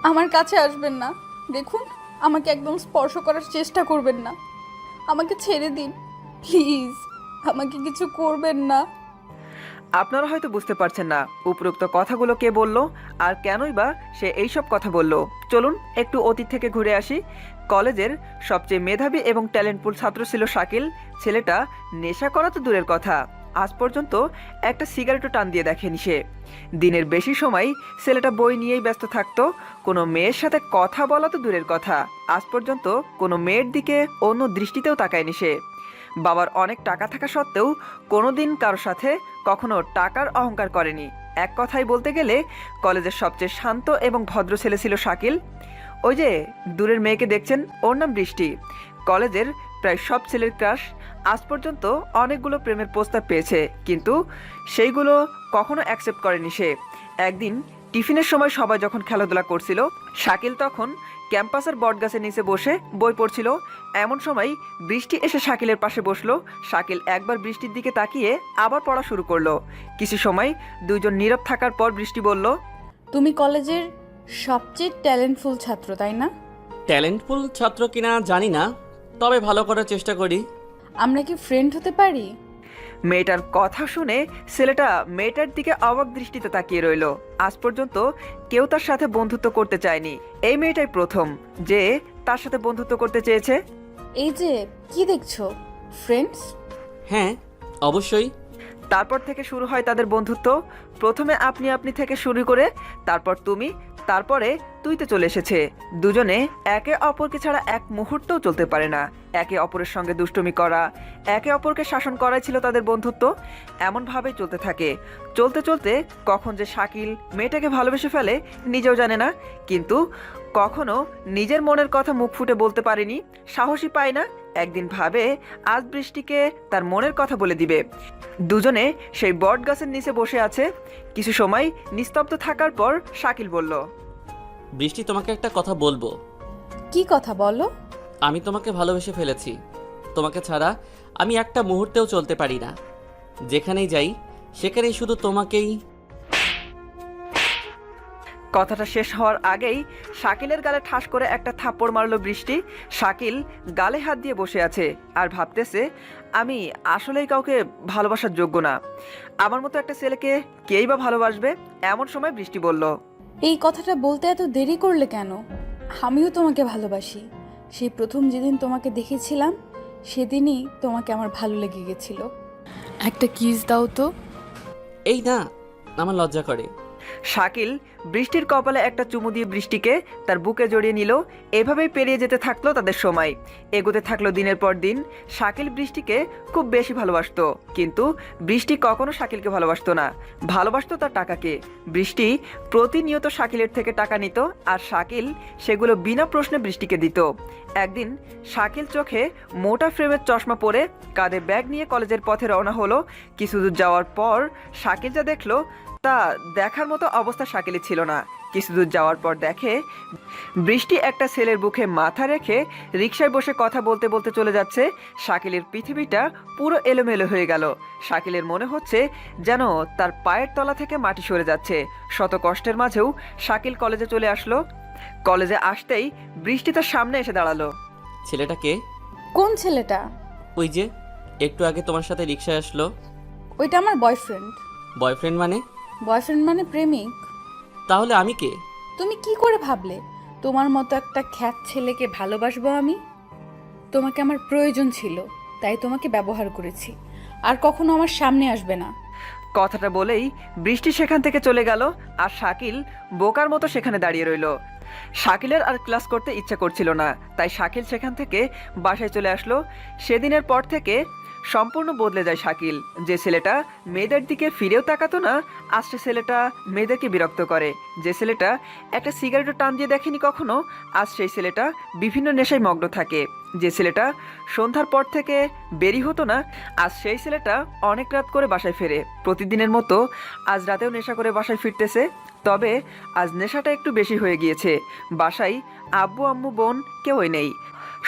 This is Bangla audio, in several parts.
আমার কাছে আসবেন না। দেখুন, আমাকে একদম স্পর্শ করার চেষ্টা করবেন না। আমাকে ছেড়ে দিন প্লিজ। আমাকে কিছু করবেন না। আপনারা হয়তো বুঝতে পারছেন না উপরোক্ত কথাগুলো কে বলল আর কেনই বা সে এইসব কথা বলল। চলুন একটু অতীত থেকে ঘুরে আসি। কলেজের সবচেয়ে মেধাবী এবং ট্যালেন্টফুল ছাত্র ছিল শাকিল। ছেলেটা নেশা করা তো দূরের কথা, আজ পর্যন্ত একটা সিগারেটও টান দিয়ে দেখেনি সে। দিনের বেশি সময় ছেলেটা বই নিয়েই ব্যস্ত থাকতো। কোনো মেয়ের সাথে কথা বলা তো দূরের কথা, আজ পর্যন্ত কোনো মেয়ের দিকে অন্য দৃষ্টিতেও তাকায়নি সে। বাবার অনেক টাকা থাকা সত্ত্বেও কোনোদিন কারো সাথে কখনো টাকার অহংকার করেনি। এক কথায় বলতে গেলে কলেজের সবচেয়ে শান্ত এবং ভদ্র ছেলে ছিল শাকিল। ওই যে দূরের মেয়েকে দেখছেন, ওর নাম বৃষ্টি। কলেজের প্রায় সব ছেলের ক্রাশ। আজ পর্যন্ত অনেকগুলো প্রেমের প্রস্তাব পেয়েছে, কিন্তু সেইগুলো কখনো অ্যাকসেপ্ট করেনি সে। একদিন টিফিনের সময় সবাই যখন খেলাধুলা করছিল, শাকিল তখন ক্যাম্পাসের বটগাছের নিচে বসে বই পড়ছিল। এমন সময় বৃষ্টি এসে শাকিলের পাশে বসলো। শাকিল একবার বৃষ্টির দিকে তাকিয়ে আবার পড়া শুরু করলো। কিছু সময় দুইজন নীরব থাকার পর বৃষ্টি বলল, তুমি কলেজের সবচেয়ে ট্যালেন্টফুল ছাত্র, তাই না? ট্যালেন্টফুল ছাত্র কিনা জানি না, তবে ভালো করার চেষ্টা করি। আমরা কি ফ্রেন্ড হতে পারি? মেয়েটার কথা শুনে ছেলেটা মেয়েটার দিকে অবাক দৃষ্টিতে তাকিয়ে রইল। আজ পর্যন্ত কেউ তার সাথে বন্ধুত্ব করতে চায়নি, এই মেয়েটাই প্রথম যে তার সাথে বন্ধুত্ব করতে চেয়েছে। এই যে কি দেখছো, ফ্রেন্ডস? হ্যাঁ, অবশ্যই। তারপর থেকে শুরু হয় তাদের বন্ধুত্ব। প্রথমে আপনি আপনি থেকে শুরু করে তারপর তুমি, তারপরে তুইতে চলে এসেছে। দুজনে একে অপরকে ছাড়া এক মুহূর্তও চলতে পারে না। একে অপরের সঙ্গে দুষ্টুমি করা, একে অপরকে শাসন করাই ছিল তাদের বন্ধুত্ব। এমনভাবেই চলতে থাকে। চলতে চলতে কখন যে শাকিল মেয়েটাকে ভালোবেসে ফেলে নিজেও জানে না, কিন্তু কখনো নিজের মনের কথা মুখ ফুটে বলতে পারেনি, সাহসী পায় না। একদিন ভাবে আজ বৃষ্টিকে তার মনের কথা বলে দিবে। দুজনে সেই বট গাছের নিচে বসে আছে। কিছু সময় নিস্তব্ধ থাকার পর শাকিল বলল, বৃষ্টি, তোমাকে একটা কথা বলবো। কি কথা বলো? আমি তোমাকে ভালোবেসে ফেলেছি। তোমাকে ছাড়া আমি একটা মুহূর্তেও চলতে পারি না। যেখানেই যাই সেখানেই শুধু তোমাকেই। কথাটা শেষ হওয়ার আগেই শাকিলের গালে ঠাস করে একটা থাপ্পড় মারল বৃষ্টি। শাকিল গালে হাত দিয়ে বসে আছে আর ভাবতেছে, আমি আসলেই কাউকে ভালোবাসার যোগ্য না। আমার মতো একটা ছেলেকে কেই বা ভালোবাসবে। এমন সময় বৃষ্টি বলল, এই কথাটা বলতে এত দেরি করলে কেন? আমিও তোমাকে ভালোবাসি। সেই প্রথম যেদিন তোমাকে দেখেছিলাম সেদিনই তোমাকে আমার ভালো লেগে গেছিল। একটা কিস দাও তো। এই না, আমার লজ্জা করে। শাকিল বৃষ্টির কপালে একটা চুমু দিয়ে বৃষ্টিকে তার বুকে জড়িয়ে নিল। এভাবেই পেরিয়ে যেতে থাকলো তাদের সময়। এগোতে থাকলো দিনের পর দিন। শাকিল বৃষ্টিকে খুব বেশি ভালোবাসতো, কিন্তু বৃষ্টি কখনো শাকিলকে ভালোবাসতো না, ভালোবাসতো তার টাকাকে। বৃষ্টি প্রতিনিয়ত শাকিলের থেকে টাকা নিত আর শাকিল সেগুলো বিনা প্রশ্নে বৃষ্টিকে দিত। একদিন শাকিল চোখে মোটা ফ্রেমের চশমা পরে কাঁধে ব্যাগ নিয়ে কলেজের পথে রওনা হলো। কিছু দূর যাওয়ার পর শাকিল যা দেখলো তা দেখার মতো অবস্থা শাকিলের ছিল না। কিছু দূর যাওয়ার পর দেখে বৃষ্টি একটা ছেলের বুকে মাথা রেখে রিকশায় বসে কথা বলতে বলতে চলে যাচ্ছে। শাকিলের পৃথিবীটা পুরো এলোমেলো হয়ে গেল। শাকিলের মনে হচ্ছে যেন তার পায়ের তলা থেকে মাটি সরে যাচ্ছে। শত কষ্টের মাঝেও শাকিল কলেজে চলে আসলো। কলেজে আসতেই বৃষ্টি তার সামনে এসে দাঁড়ালো। ছেলেটাকে? কোন ছেলেটা? ওই যে একটু আগে তোমার সাথে রিকশায় আসলো। ওইটা আমার বয়ফ্রেন্ড। বয়ফ্রেন্ড মানে? বয়ফ্রেন্ড মানে প্রেমিক। তাহলে আমি কে? তুমি কি করে ভাবলে তোমার মতো একটা খ্যাত ছেলেকে ভালোবাসবো আমি? তোমাকে আমার প্রয়োজন ছিল, তাই তোমাকে ব্যবহার করেছি। আর কখনো আমার সামনে আসবে না। কথাটা বলেই বৃষ্টি সেখান থেকে চলে গেল আর শাকিল বোকার মতো সেখানে দাঁড়িয়ে রইল। শাকিলের আর ক্লাস করতে ইচ্ছা করছিল না, তাই শাকিল সেখান থেকে বাসায় চলে আসলো। সেদিনের পর থেকে সম্পূর্ণ বদলে যায় শাকিল। যে ছেলেটা মেয়েদের দিকে ফিরেও তাকাতো না, আজ সে ছেলেটা মেয়েদেরকে বিরক্ত করে। যে ছেলেটা একটা সিগারেটও টান দিয়ে দেখেনি কখনো, আজ সেই ছেলেটা বিভিন্ন নেশায় মগ্ন থাকে। যে ছেলেটা সন্ধ্যার পর থেকে বেরি হতো না, আজ সেই ছেলেটা অনেক রাত করে বাসায় ফেরে। প্রতিদিনের মতো আজ রাতেও নেশা করে বাসায় ফিরতেছে, তবে আজ নেশাটা একটু বেশি হয়ে গিয়েছে। বাসায় আব্বু আম্মু বোন কেউই নেই।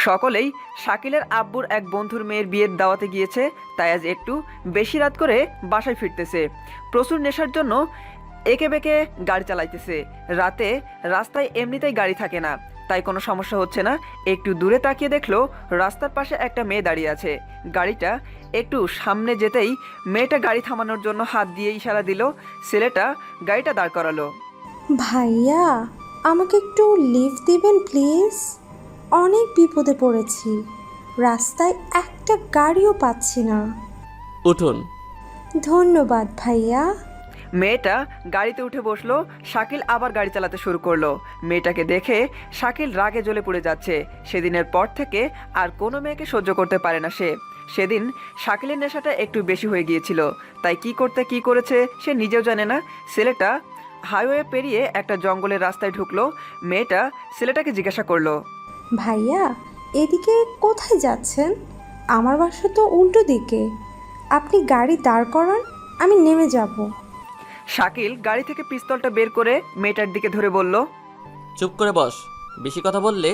সকলেই শাকিলের আব্বুর এক বন্ধুর মেয়ের বিয়ের দাওয়াতে গিয়েছে, তাই আজ একটু বেশি রাত করে বাসায় ফিরতেছে। প্রচুর নেশার জন্য একে বেঁকে গাড়ি চালাইতেছে। রাতে রাস্তায় এমনিতেই গাড়ি থাকে না, তাই কোনো সমস্যা হচ্ছে না। একটু দূরে তাকিয়ে দেখলো রাস্তার পাশে একটা মেয়ে দাঁড়িয়ে আছে। গাড়িটা একটু সামনে যেতেই মেয়েটা গাড়ি থামানোর জন্য হাত দিয়ে ইশারা দিল। ছেলেটা গাড়িটা দাঁড় করালো। ভাইয়া, আমাকে একটু লিফট দিবেন প্লিজ? অনেক বিপদে পড়েছি, রাস্তায় একটা গাড়িও পাচ্ছি না। উঠুন। ধন্যবাদ ভাইয়া। মেয়েটা গাড়িতে উঠে বসলো। শাকিল আবার গাড়ি চালাতে শুরু করলো। মেয়েটাকে দেখে শাকিল রাগে জ্বলে পড়ে যাচ্ছে। সেদিনের পর থেকে আর কোনো মেয়েকে সহ্য করতে পারে না সে। সেদিন শাকিলের নেশাটা একটু বেশি হয়ে গিয়েছিল, তাই কি করতে কি করেছে সে নিজেও জানে না। ছেলেটা হাইওয়ে পেরিয়ে একটা জঙ্গলের রাস্তায় ঢুকলো। মেয়েটা ছেলেটাকে জিজ্ঞাসা করলো, ভাইয়া, এদিকে কোথায় যাচ্ছেন? আমার বাসা তো উল্টো দিকে। আপনি গাড়ি দাঁড় করান, আমি নেমে যাব। শাকিল গাড়ি থেকে পিস্তলটা বের করে মেয়েটার দিকে ধরে বলল, চুপ করে বস, বেশি কথা বললে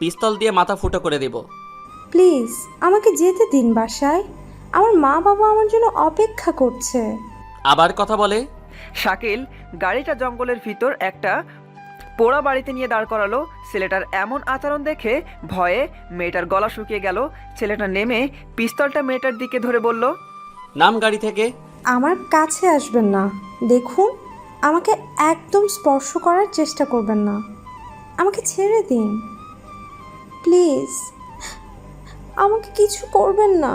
পিস্তল দিয়ে মাথা ফুটো করে দেব। প্লিজ আমাকে যেতে দিন বাসায়, আমার মা বাবা আমার জন্য অপেক্ষা করছে। আবার কথা বলে। শাকিল গাড়িটা জঙ্গলের ভিতর একটা পোড়া বাড়িতে নিয়ে দাঁড় করালো। ছেলেটার এমন আচরণ দেখে ভয়ে মেয়েটার গলা শুকিয়ে গেল। ছেলেটা নেমে পিস্তলটা মেয়েটার দিকে ধরে বলল, নাম গাড়ি থেকে। আমার কাছে আসবেন না, দেখুন আমাকে একদম স্পর্শ করার চেষ্টা করবেন না। আমাকে ছেড়ে দিন প্লিজ, আমাকে কিছু করবেন না।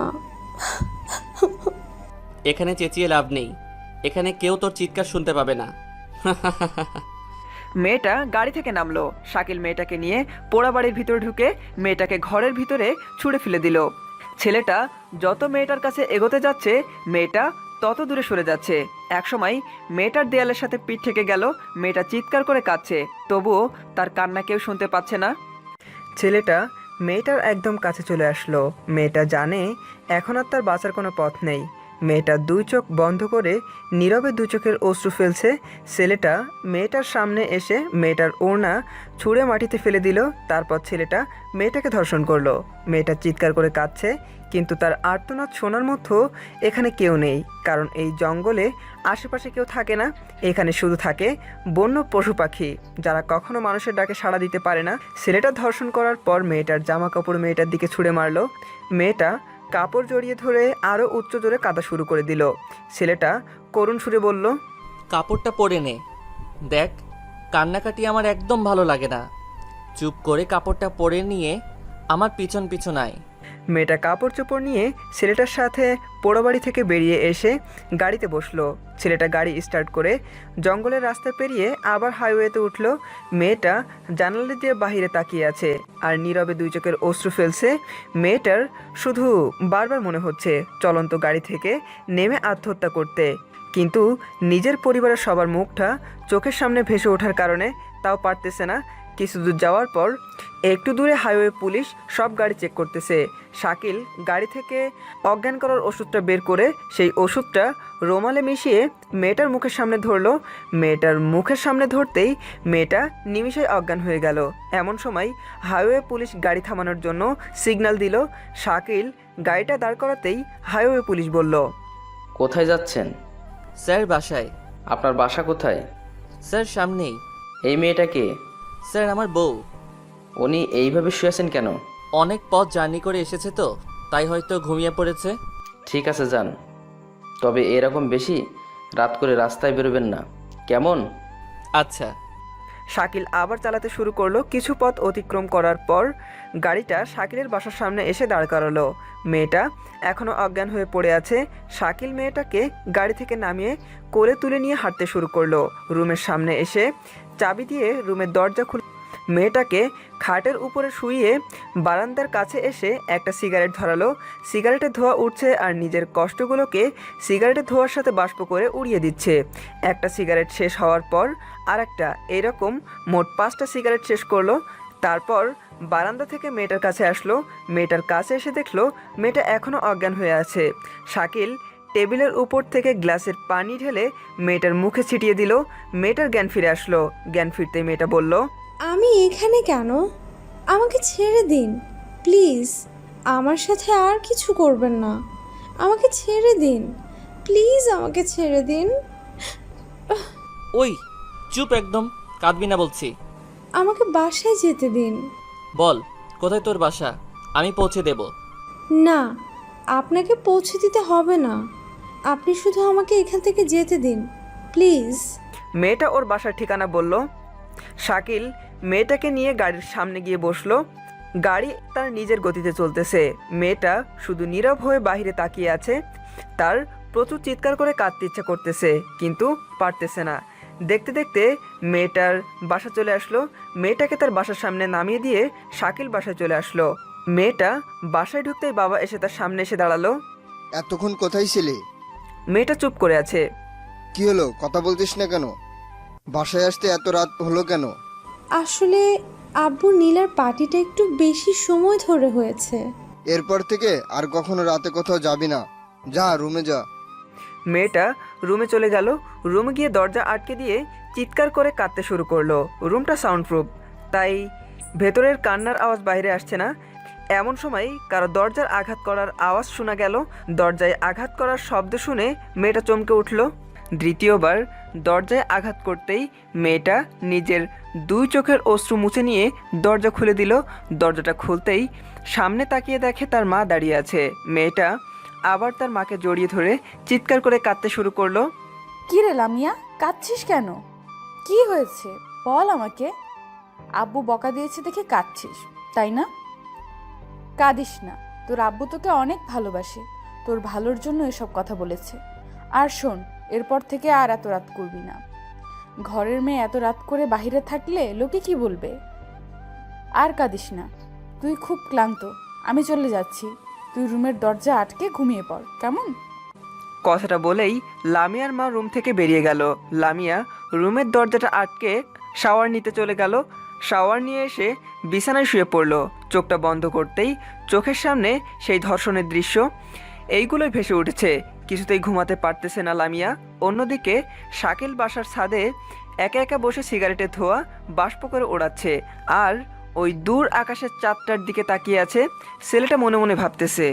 এখানে চেঁচিয়ে লাভ নেই, এখানে কেউ তোর চিৎকার শুনতে পাবে না। মেয়েটা গাড়ি থেকে নামলো। শাকিল মেয়েটাকে নিয়ে পোড়া বাড়ির ভিতরে ঢুকে মেয়েটাকে ঘরের ভিতরে ছুঁড়ে ফেলে দিল। ছেলেটা যত মেয়েটার কাছে এগোতে যাচ্ছে মেয়েটা তত দূরে সরে যাচ্ছে। একসময় মেয়েটার দেয়ালের সাথে পিঠ থেকে গেল। মেয়েটা চিৎকার করে কাঁদছে, তবুও তার কান্না কেউ শুনতে পাচ্ছে না। ছেলেটা মেয়েটার একদম কাছে চলে আসলো। মেয়েটা জানে এখন আর তার বাঁচার কোনো পথ নেই। মেয়েটা দুই চোখ বন্ধ করে নীরবে দু চোখের অশ্রু ফেলছে। ছেলেটা মেয়েটার সামনে এসে মেয়েটার ওড়না ছুঁড়ে মাটিতে ফেলে দিল। তারপর ছেলেটা মেয়েটাকে ধর্ষণ করলো। মেয়েটা চিৎকার করে কাঁদছে, কিন্তু তার আর্তনাদ শোনার মতো এখানে কেউ নেই, কারণ এই জঙ্গলে আশেপাশে কেউ থাকে না। এখানে শুধু থাকে বন্য পশু পাখি, যারা কখনো মানুষের ডাকে সাড়া দিতে পারে না। ছেলেটা ধর্ষণ করার পর মেয়েটার জামা কাপড় মেয়েটার দিকে ছুঁড়ে মারলো। মেয়েটা কাপড় জড়িয়ে ধরে আরও উচ্চ জোরে কাঁদা শুরু করে দিল। ছেলেটা করুণ সুরে বলল, কাপড়টা পরে নে, দেখ কান্নাকাটি আমার একদম ভালো লাগে না। চুপ করে কাপড়টা পরে নিয়ে আমার পিছন পিছন আয়। মেয়েটা কাপড় চোপড় নিয়ে ছেলেটার সাথে পোড়াবাড়ি থেকে বেরিয়ে এসে গাড়িতে বসলো। ছেলেটা গাড়ি স্টার্ট করে জঙ্গলের রাস্তা পেরিয়ে আবার হাইওয়েতে উঠলো। মেয়েটা জানালা দিয়ে বাহিরে তাকিয়ে আছে আর নীরবে দুই চোখের অশ্রু ফেলছে। মেয়েটার শুধু বারবার মনে হচ্ছে চলন্ত গাড়ি থেকে নেমে আত্মহত্যা করতে, কিন্তু নিজের পরিবারের সবার মুখটা চোখের সামনে ভেসে ওঠার কারণে তাও পারতেছে না। কিছু দূর যাওয়ার পর একটু দূরে হাইওয়ে পুলিশ সব গাড়ি চেক করতেছে। শাকিল গাড়ি থেকে অজ্ঞান করার ওষুধটা বের করে সেই ওষুধটা রোমালে মিশিয়ে মেয়েটার মুখের সামনে ধরলো। মেয়েটার মুখের সামনে ধরতেই মেয়েটা নিমিষেই অজ্ঞান হয়ে গেল। এমন সময় হাইওয়ে পুলিশ গাড়ি থামানোর জন্য সিগন্যাল দিল। শাকিল গাড়িটা দাঁড় করাতেই হাইওয়ে পুলিশ বলল, কোথায় যাচ্ছেন? স্যার বাসায়। আপনার বাসা কোথায়? স্যার সামনেই। এই মেয়েটা কে? স্যার আমার বউ। উনি এইভাবে শুয়েছেন কেন? অনেক পথ জার্নি করে এসেছে তো, তাই হয়তো ঘুমিয়ে পড়েছে। ঠিক আছে যান, তবে এরকম বেশি রাত করে রাস্তায় বেরোবেন না, কেমন? আচ্ছা। শাকিল আবার চালাতে শুরু করলো। কিছু পথ অতিক্রম করার পর গাড়িটা শাকিলের বাসার সামনে এসে দাঁড় করালো। মেয়েটা এখনও অজ্ঞান হয়ে পড়ে আছে। শাকিল মেয়েটাকে গাড়ি থেকে নামিয়ে কোলে তুলে নিয়ে হাঁটতে শুরু করলো। রুমের সামনে এসে চাবি দিয়ে রুমের দরজা খুলে মেয়েটাকে খাটের উপরে শুইয়ে বারান্দার কাছে এসে একটা সিগারেট ধরালো। সিগারেটের ধোঁয়া উঠছে আর নিজের কষ্টগুলোকে সিগারেটের ধোঁয়ার সাথে বাষ্প করে উড়িয়ে দিচ্ছে। একটা সিগারেট শেষ হওয়ার পর আর একটা, এরকম মোট 5টা সিগারেট শেষ করলো। তারপর বারান্দা থেকে মেয়েটার কাছে আসলো। মেয়েটার কাছে এসে দেখলো মেয়েটা এখনও অজ্ঞান হয়ে আছে। শাকিল টেবিলের উপর থেকে গ্লাসের পানি ঢেলে মেয়েটার মুখে ছিটিয়ে দিল। মেয়েটার জ্ঞান ফিরে আসলো। জ্ঞান ফিরতে মেয়েটা বলল, আমি এখানে কেন? আমাকে ছেড়ে দিন প্লিজ, আমার সাথে আর কিছু করবেন না। আমাকে ছেড়ে দিন প্লিজ, আমাকে ছেড়ে দিন। ওই চুপ একদম, কাঁদবি না বলছি। আমাকে বাসায় যেতে দিন। বল কোথায় তোর বাসা, আমি পৌঁছে দেব। না, আপনাকে পৌঁছে দিতে হবে না। আপনি শুধু আমাকে এখান থেকে যেতে দিন প্লিজ। মেয়েটা ওর বাসার ঠিকানা বলল। শাকিল মেয়েটাকে নিয়ে গাড়ির সামনে গিয়ে বসলো। গাড়ি তার নিজের গতিতে চলতেছে। মেয়েটা শুধু নীরব হয়ে বাইরে তাকিয়ে আছে। তার প্রচুর চিৎকার করে কাঁদতে ইচ্ছা করতেছে, কিন্তু পারতেছে না। দেখতে দেখতে মেয়েটার বাসা চলে আসলো। মেয়েটাকে তার বাসার সামনে নামিয়ে দিয়ে শাকিল বাসায় চলে আসলো। মেয়েটা বাসায় ঢুকতেই বাবা এসে তার সামনে এসে দাঁড়ালো। এতক্ষণ কোথায় ছিলে? মেয়েটা চুপ করে আছে। কি হলো, কথা বলতিস না কেন? বাসায় আসতে এত রাত হলো কেন? আসলে আব্বু নীলার পার্টিটা একটু বেশি সময় ধরে হয়েছে। এরপর থেকে আর কখনো রাতে কোথাও যাবি না, যা রুমে যা। মেয়েটা রুমে চলে গেল। রুমে গিয়ে দরজা আটকে দিয়ে চিৎকার করে কাঁদতে শুরু করলো। রুমটা সাউন্ডপ্রুফ, তাই ভেতরের কান্নার আওয়াজ বাইরে আসছে না। এমন সময় কারো দরজার আঘাত করার আওয়াজ শোনা গেল। দরজায় আঘাত করার শব্দ শুনে মেয়েটা চমকে উঠল। দ্বিতীয়বার দরজায় আঘাত করতেই মেয়েটা নিজের 2 চোখের অশ্রু মুছে নিয়ে দরজা খুলে দিল। দরজাটা খুলতেই সামনে তাকিয়ে দেখে তার মা দাঁড়িয়ে আছে। মেয়েটা আবার তার মাকে জড়িয়ে ধরে চিৎকার করে কাঁদতে শুরু করলো। কি রে লামিয়া, কাঁদছিস কেন? কি হয়েছে বল আমাকে। আব্বু বকা দিয়েছে দেখে কাঁদছিস, তাই না? কাঁদিস না, তোর আব্বু তোকে অনেক ভালোবাসে, তোর ভালোর জন্য এসব কথা বলেছে। আর শোন, এরপর থেকে আর এত রাত করবি না। ঘরের মেয়ে এত রাত করে বাইরে থাকলে লোকে কি বলবে? আর কাঁদিস না, তুই খুব ক্লান্ত, আমি চলে যাচ্ছি। তুই রুমের দরজা আটকে ঘুমিয়ে পড়, কেমন? কথাটা বলেই লামিয়ার মা রুম থেকে বেরিয়ে গেল। লামিয়া রুমের দরজাটা আটকে শাওয়ার নিতে চলে গেল। শাওয়ার নিয়ে এসে বিছানায় শুয়ে পড়ল। চোখটা বন্ধ করতেই চোখের সামনে সেই ধর্ষণের দৃশ্য এইগুলোই ভেসে উঠেছে। কিছুতেই ঘুমাতে পারতেছে না লামিয়া। অন্যদিকে শাকিল বাসার ছাদে একা একা বসে সিগারেটের ধোঁয়া বাষ্প করে ওড়াচ্ছে, আর ওই দূর আকাশের চাঁদটার দিকে তাকিয়ে আছে। ছেলেটা মনে মনে ভাবতেছে,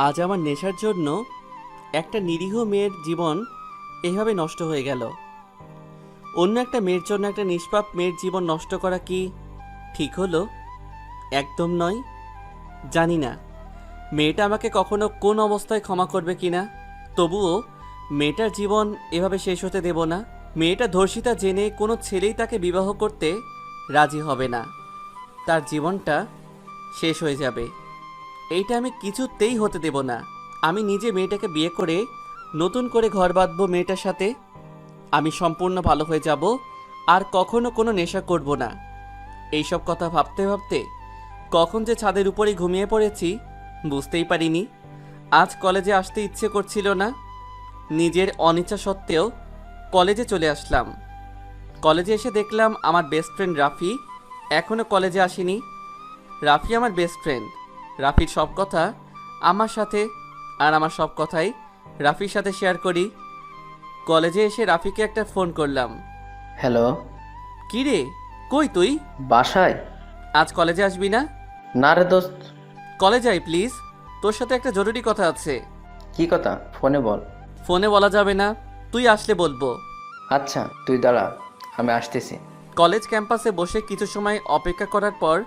আজ আমার নেশার জন্য একটা নিরীহ মেয়ের জীবন এভাবে নষ্ট হয়ে গেল। অন্য একটা মেয়ের জন্য একটা নিষ্পাপ মেয়ের জীবন নষ্ট করা কি ঠিক হলো? একদম নয়। জানি না মেয়েটা আমাকে কখনো কোন অবস্থায় ক্ষমা করবে কিনা, তবুও মেয়েটার জীবন এভাবে শেষ হতে দেব না। মেয়েটা ধর্ষিতা জেনে কোনো ছেলেই তাকে বিবাহ করতে রাজি হবে না। তার জীবনটা শেষ হয়ে যাবে, এইটা আমি কিছুতেই হতে দেব না। আমি নিজে মেয়েটাকে বিয়ে করে নতুন করে ঘর বাঁধবো মেয়েটার সাথে। আমি সম্পূর্ণ ভালো হয়ে যাব, আর কখনো কোনো নেশা করব না। এইসব কথা ভাবতে ভাবতে কখন যে ছাদের উপরেই ঘুমিয়ে পড়েছি বুঝতেই পারিনি। আজ কলেজে আসতে ইচ্ছে করছিল না, নিজের অনিচ্ছা সত্ত্বেও কলেজে চলে আসলাম। কলেজে এসে দেখলাম আমার বেস্ট ফ্রেন্ড রাফি এখনও কলেজে আসেনি। রাফি আমার বেস্ট ফ্রেন্ড। রাফির সব কথা আমার সাথে, আর আমার সব কথাই রাফির সাথে শেয়ার করি। কলেজে এসে রাফিকে একটা ফোন করলাম। হ্যালো। কি রে, কই তুই? বাসায়। আজ কলেজে আসবি না? না রে দোস্ত। কলেজ আই প্লিজ, তোর সাথে একটা জরুরি কথা আছে। কি কথা, ফোনে বল। ফোনে বলা যাবে না, তুই আসলে বলবো। আচ্ছা তুই দাঁড়া, আমি আসতেছি। কলেজ ক্যাম্পাসে বসে কিছু সময় অপেক্ষা করার পর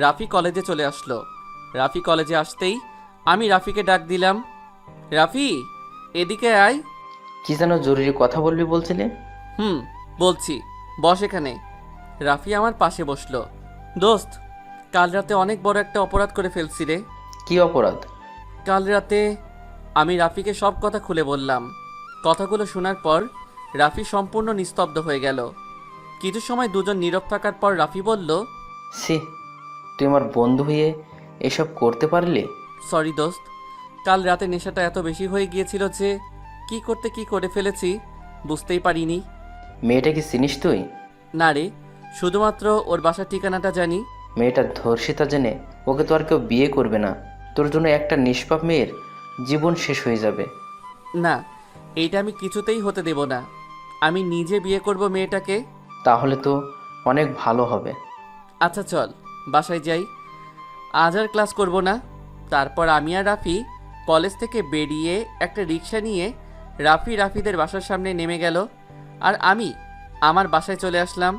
রাফি কলেজে চলে আসলো। রাফি কলেজে আসতেই আমি রাফিকে ডাক দিলাম, রাফি এদিকে আয়। কি যেন জরুরি কথা বলবি বলছিলি? বলছি, বস এখানে। রাফি আমার পাশে বসলো। দোস্ত, কাল রাতে অনেক বড় একটা অপরাধ করে ফেলছি রে। কি অপরাধ? কাল রাতে আমি রাফিকে সব কথা খুলে বললাম। কথাগুলো শোনার পর রাফি সম্পূর্ণ নিস্তব্ধ হয়ে গেল। কিছু সময় দুজন নীরব থাকার পর রাফি বলল, সি, তুই আমার বন্ধু হয়ে এসব করতে পারলি? সরি দোস্ত, কাল রাতে নেশাটা এত বেশি হয়ে গিয়েছিল যে কি করতে কি করে ফেলেছি বুঝতেই পারিনি। মেয়েটা কি চিনিস তুই? না রে, শুধুমাত্র ওর বাসার ঠিকানাটা জানি। মেয়েটা ধর্ষিতা জেনে ওকে তো আর কেউ বিয়ে করবে না। তোর জন্য একটা নিষ্পাপ মেয়ের জীবন শেষ হয়ে যাবে। না, এইটা আমি কিছুতেই হতে দেব না। আমি নিজে বিয়ে করব মেয়েটাকে। তাহলে তো অনেক ভালো হবে। আচ্ছা চল বাসায় যাই, আজ আর ক্লাস করব না। তারপর আমি আর রাফি কলেজ থেকে বেরিয়ে একটা রিক্সা নিয়ে রাফিদের বাসার সামনে নেমে গেল। আর আমি আমার বাসায় চলে আসলাম।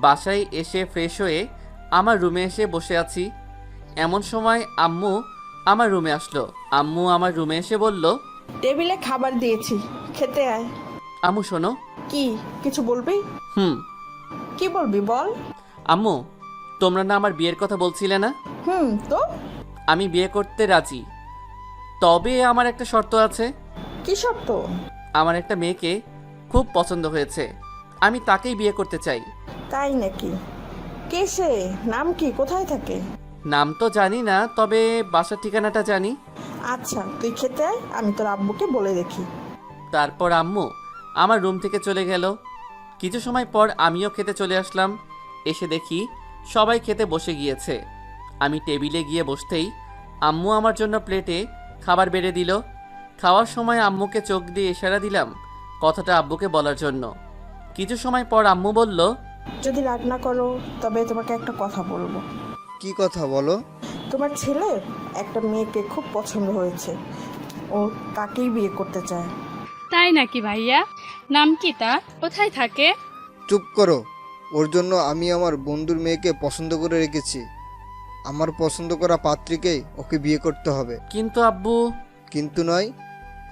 বাসায় এসে ফ্রেশ হয়ে আমার রুমে এসে বসে আছি। এমন সময় আম্মু আমার রুমে আসলো। আম্মু আমার রুমে এসে বলল, টেবিলে খাবার দিয়েছি, খেতে আয়। আম্মু শোনো। কি কিছু বলবি? হুম। কি বলবি বল। আম্মু, তোমরা না আমার বিয়ের কথা বলছিলে না? তো আমি বিয়ে করতে রাজি, তবে আমার একটা শর্ত আছে। কি শর্ত? আমার একটা মেয়েকে খুব পছন্দ হয়েছে, আমি তাকেই বিয়ে করতে চাই। তাই নাকি? কে সে? নাম কি? কোথায় থাকে? নাম তো জানি না, তবে বাসার ঠিকানাটা জানি। আচ্ছা তুই খেতে আয়, আমি তোর আব্বুকে বলে দেখি। তারপর আম্মু আমার রুম থেকে চলে গেল। কিছু সময় পর আমিও খেতে চলে আসলাম। এসে দেখি সবাই খেতে বসে গিয়েছে। আমি টেবিলে গিয়ে বসতেই আম্মু আমার জন্য প্লেটে খাবার বেড়ে দিল। খাওয়ার সময় আম্মুকে চোখ দিয়ে ইশারা দিলাম কথাটা আব্বুকে বলার জন্য। কিছু সময় পর আম্মু বলল, যদি রাগ না করো তবে তোমাকে একটা কথা বলবো। কি কথা বলো? তোমার ছেলের একটা মেয়েকে খুব পছন্দ হয়েছে, ও তাকেই বিয়ে করতে চায়। তাই নাকি ভাইয়া? নাম কি তার? কোথায় থাকে? চুপ করো। ওর জন্য আমি আমার বন্ধুর মেয়েকে পছন্দ করে রেখেছি। আমার পছন্দ করা পাত্রীকেই ওকে বিয়ে করতে হবে। কিন্তু আব্বু। কিন্তু নয়,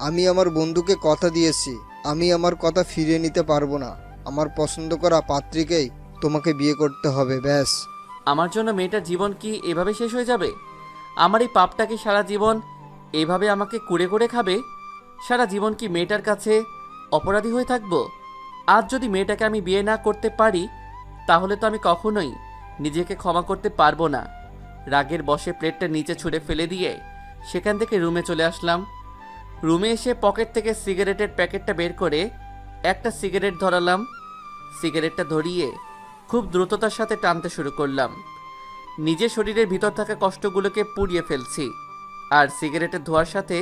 আমি আমার বন্ধুকে কথা দিয়েছি, আমি আমার কথা ফিরিয়ে নিতে পারবো না। আমার পছন্দ করা পাত্রীকেই তোমাকে বিয়ে করতে হবে, ব্যাস। আমার জন্য মেয়েটার জীবন কি এভাবে শেষ হয়ে যাবে? আমার এই পাপটা কি সারা জীবন এভাবে আমাকে কুড়ে কুড়ে খাবে? সারা জীবন কি মেয়েটার কাছে অপরাধী হয়ে থাকব? আজ যদি মেয়েটাকে আমি বিয়ে না করতে পারি, তাহলে তো আমি কখনোই নিজেকে ক্ষমা করতে পারবো না। রাগের বশে প্লেটটা নিচে ছুঁড়ে ফেলে দিয়ে সেখান থেকে রুমে চলে আসলাম। রুমে এসে পকেট থেকে সিগারেটের প্যাকেটটা বের করে একটা সিগারেট ধরালাম। সিগারেটটা ধরিয়ে খুব দ্রুততার সাথে টানতে শুরু করলাম। নিজের শরীরের ভিতর থাকা কষ্টগুলোকে পুড়িয়ে ফেলছি, আর সিগারেটের ধোঁয়ার সাথে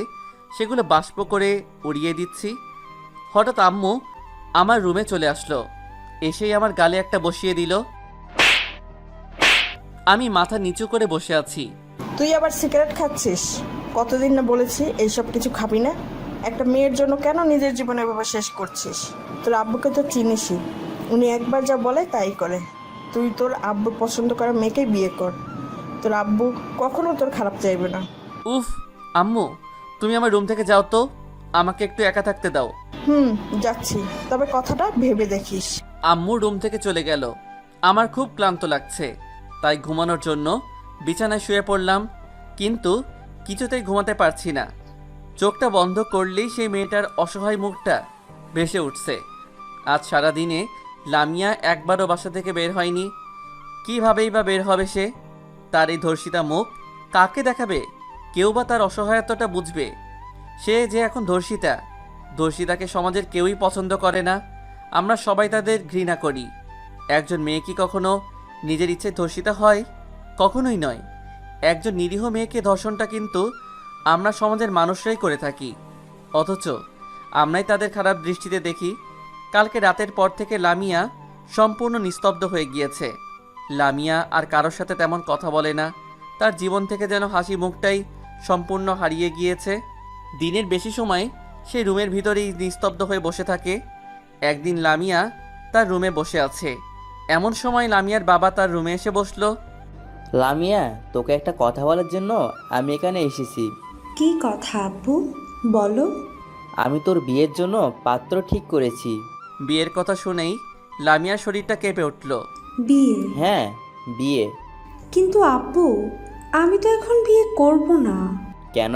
সেগুলো বাষ্প করে উড়িয়ে দিচ্ছি। হঠাৎ আম্মু আমার রুমে চলে আসলো। এসেই আমার গালে একটা বসিয়ে দিল। আমি মাথা নিচু করে বসে আছি। তুই আবার সিগারেট খাচ্ছিস? কতদিন না বলেছি এইসব কিছু খাবি না। একটা মেয়ের জন্য কেন নিজের জীবন এভাবে শেষ করছিস? তোর আব্বুকে তো চিনিসই, উনি একবার যা বলে তাই করে। তুই তোর আব্বু পছন্দ করা মেয়েকেই বিয়ে কর, তোর আব্বু কখনো তোর খারাপ চাইবে না। উফ আম্মু, তুমি আমার রুম থেকে যাও তো, আমাকে একটু একা থাকতে দাও। যাচ্ছি, তবে কথাটা ভেবে দেখিস। আম্মু রুম থেকে চলে গেল। আমার খুব ক্লান্ত লাগছে, তাই ঘুমানোর জন্য বিছানায় শুয়ে পড়লাম। কিন্তু কিছুতেই ঘুমাতে পারছি না। চোখটা বন্ধ করলেই সেই মেয়েটার অসহায় মুখটা ভেসে উঠছে। আজ সারাদিনে লামিয়া একবারও বাসা থেকে বের হয়নি। কীভাবেই বা বের হবে সে? তার এই ধর্ষিতা মুখ কাকে দেখাবে? কেউ বা তার অসহায়তাটা বুঝবে? সে যে এখন ধর্ষিতা, ধর্ষিতাকে সমাজের কেউই পছন্দ করে না। আমরা সবাই তাদের ঘৃণা করি। একজন মেয়ে কি কখনো নিজের ইচ্ছে ধর্ষিতা হয়? কখনোই নয়। একজন নিরীহ মেয়েকে ধর্ষণটা কিন্তু আমরা সমাজের মানুষরাই করে থাকি, অথচ আমরাই তাদের খারাপ দৃষ্টিতে দেখি। কালকে রাতের পর থেকে লামিয়া সম্পূর্ণ নিস্তব্ধ হয়ে গিয়েছে। লামিয়া আর কারোর সাথে তেমন কথা বলে না। তার জীবন থেকে যেন হাসি মুখটাই সম্পূর্ণ হারিয়ে গিয়েছে। দিনের বেশি সময় সে রুমের ভিতরেই নিস্তব্ধ হয়ে বসে থাকে। একদিন লামিয়া তার রুমে বসে আছে, এমন সময় লামিয়ার বাবা তার রুমে এসে বসলো। লামিয়া, তোকে একটা কথা বলার জন্য আমি এখানে এসেছি। কি কথা আব্বু, বলো। আমি তোর বিয়ের জন্য পাত্র ঠিক করেছি। বিয়ের কথা শুনেই লামিয়ার শরীরটা কেঁপে উঠল। বিয়ে? হ্যাঁ, বিয়ে। কিন্তু আব্বু, আমি তো এখন বিয়ে করব না। কেন?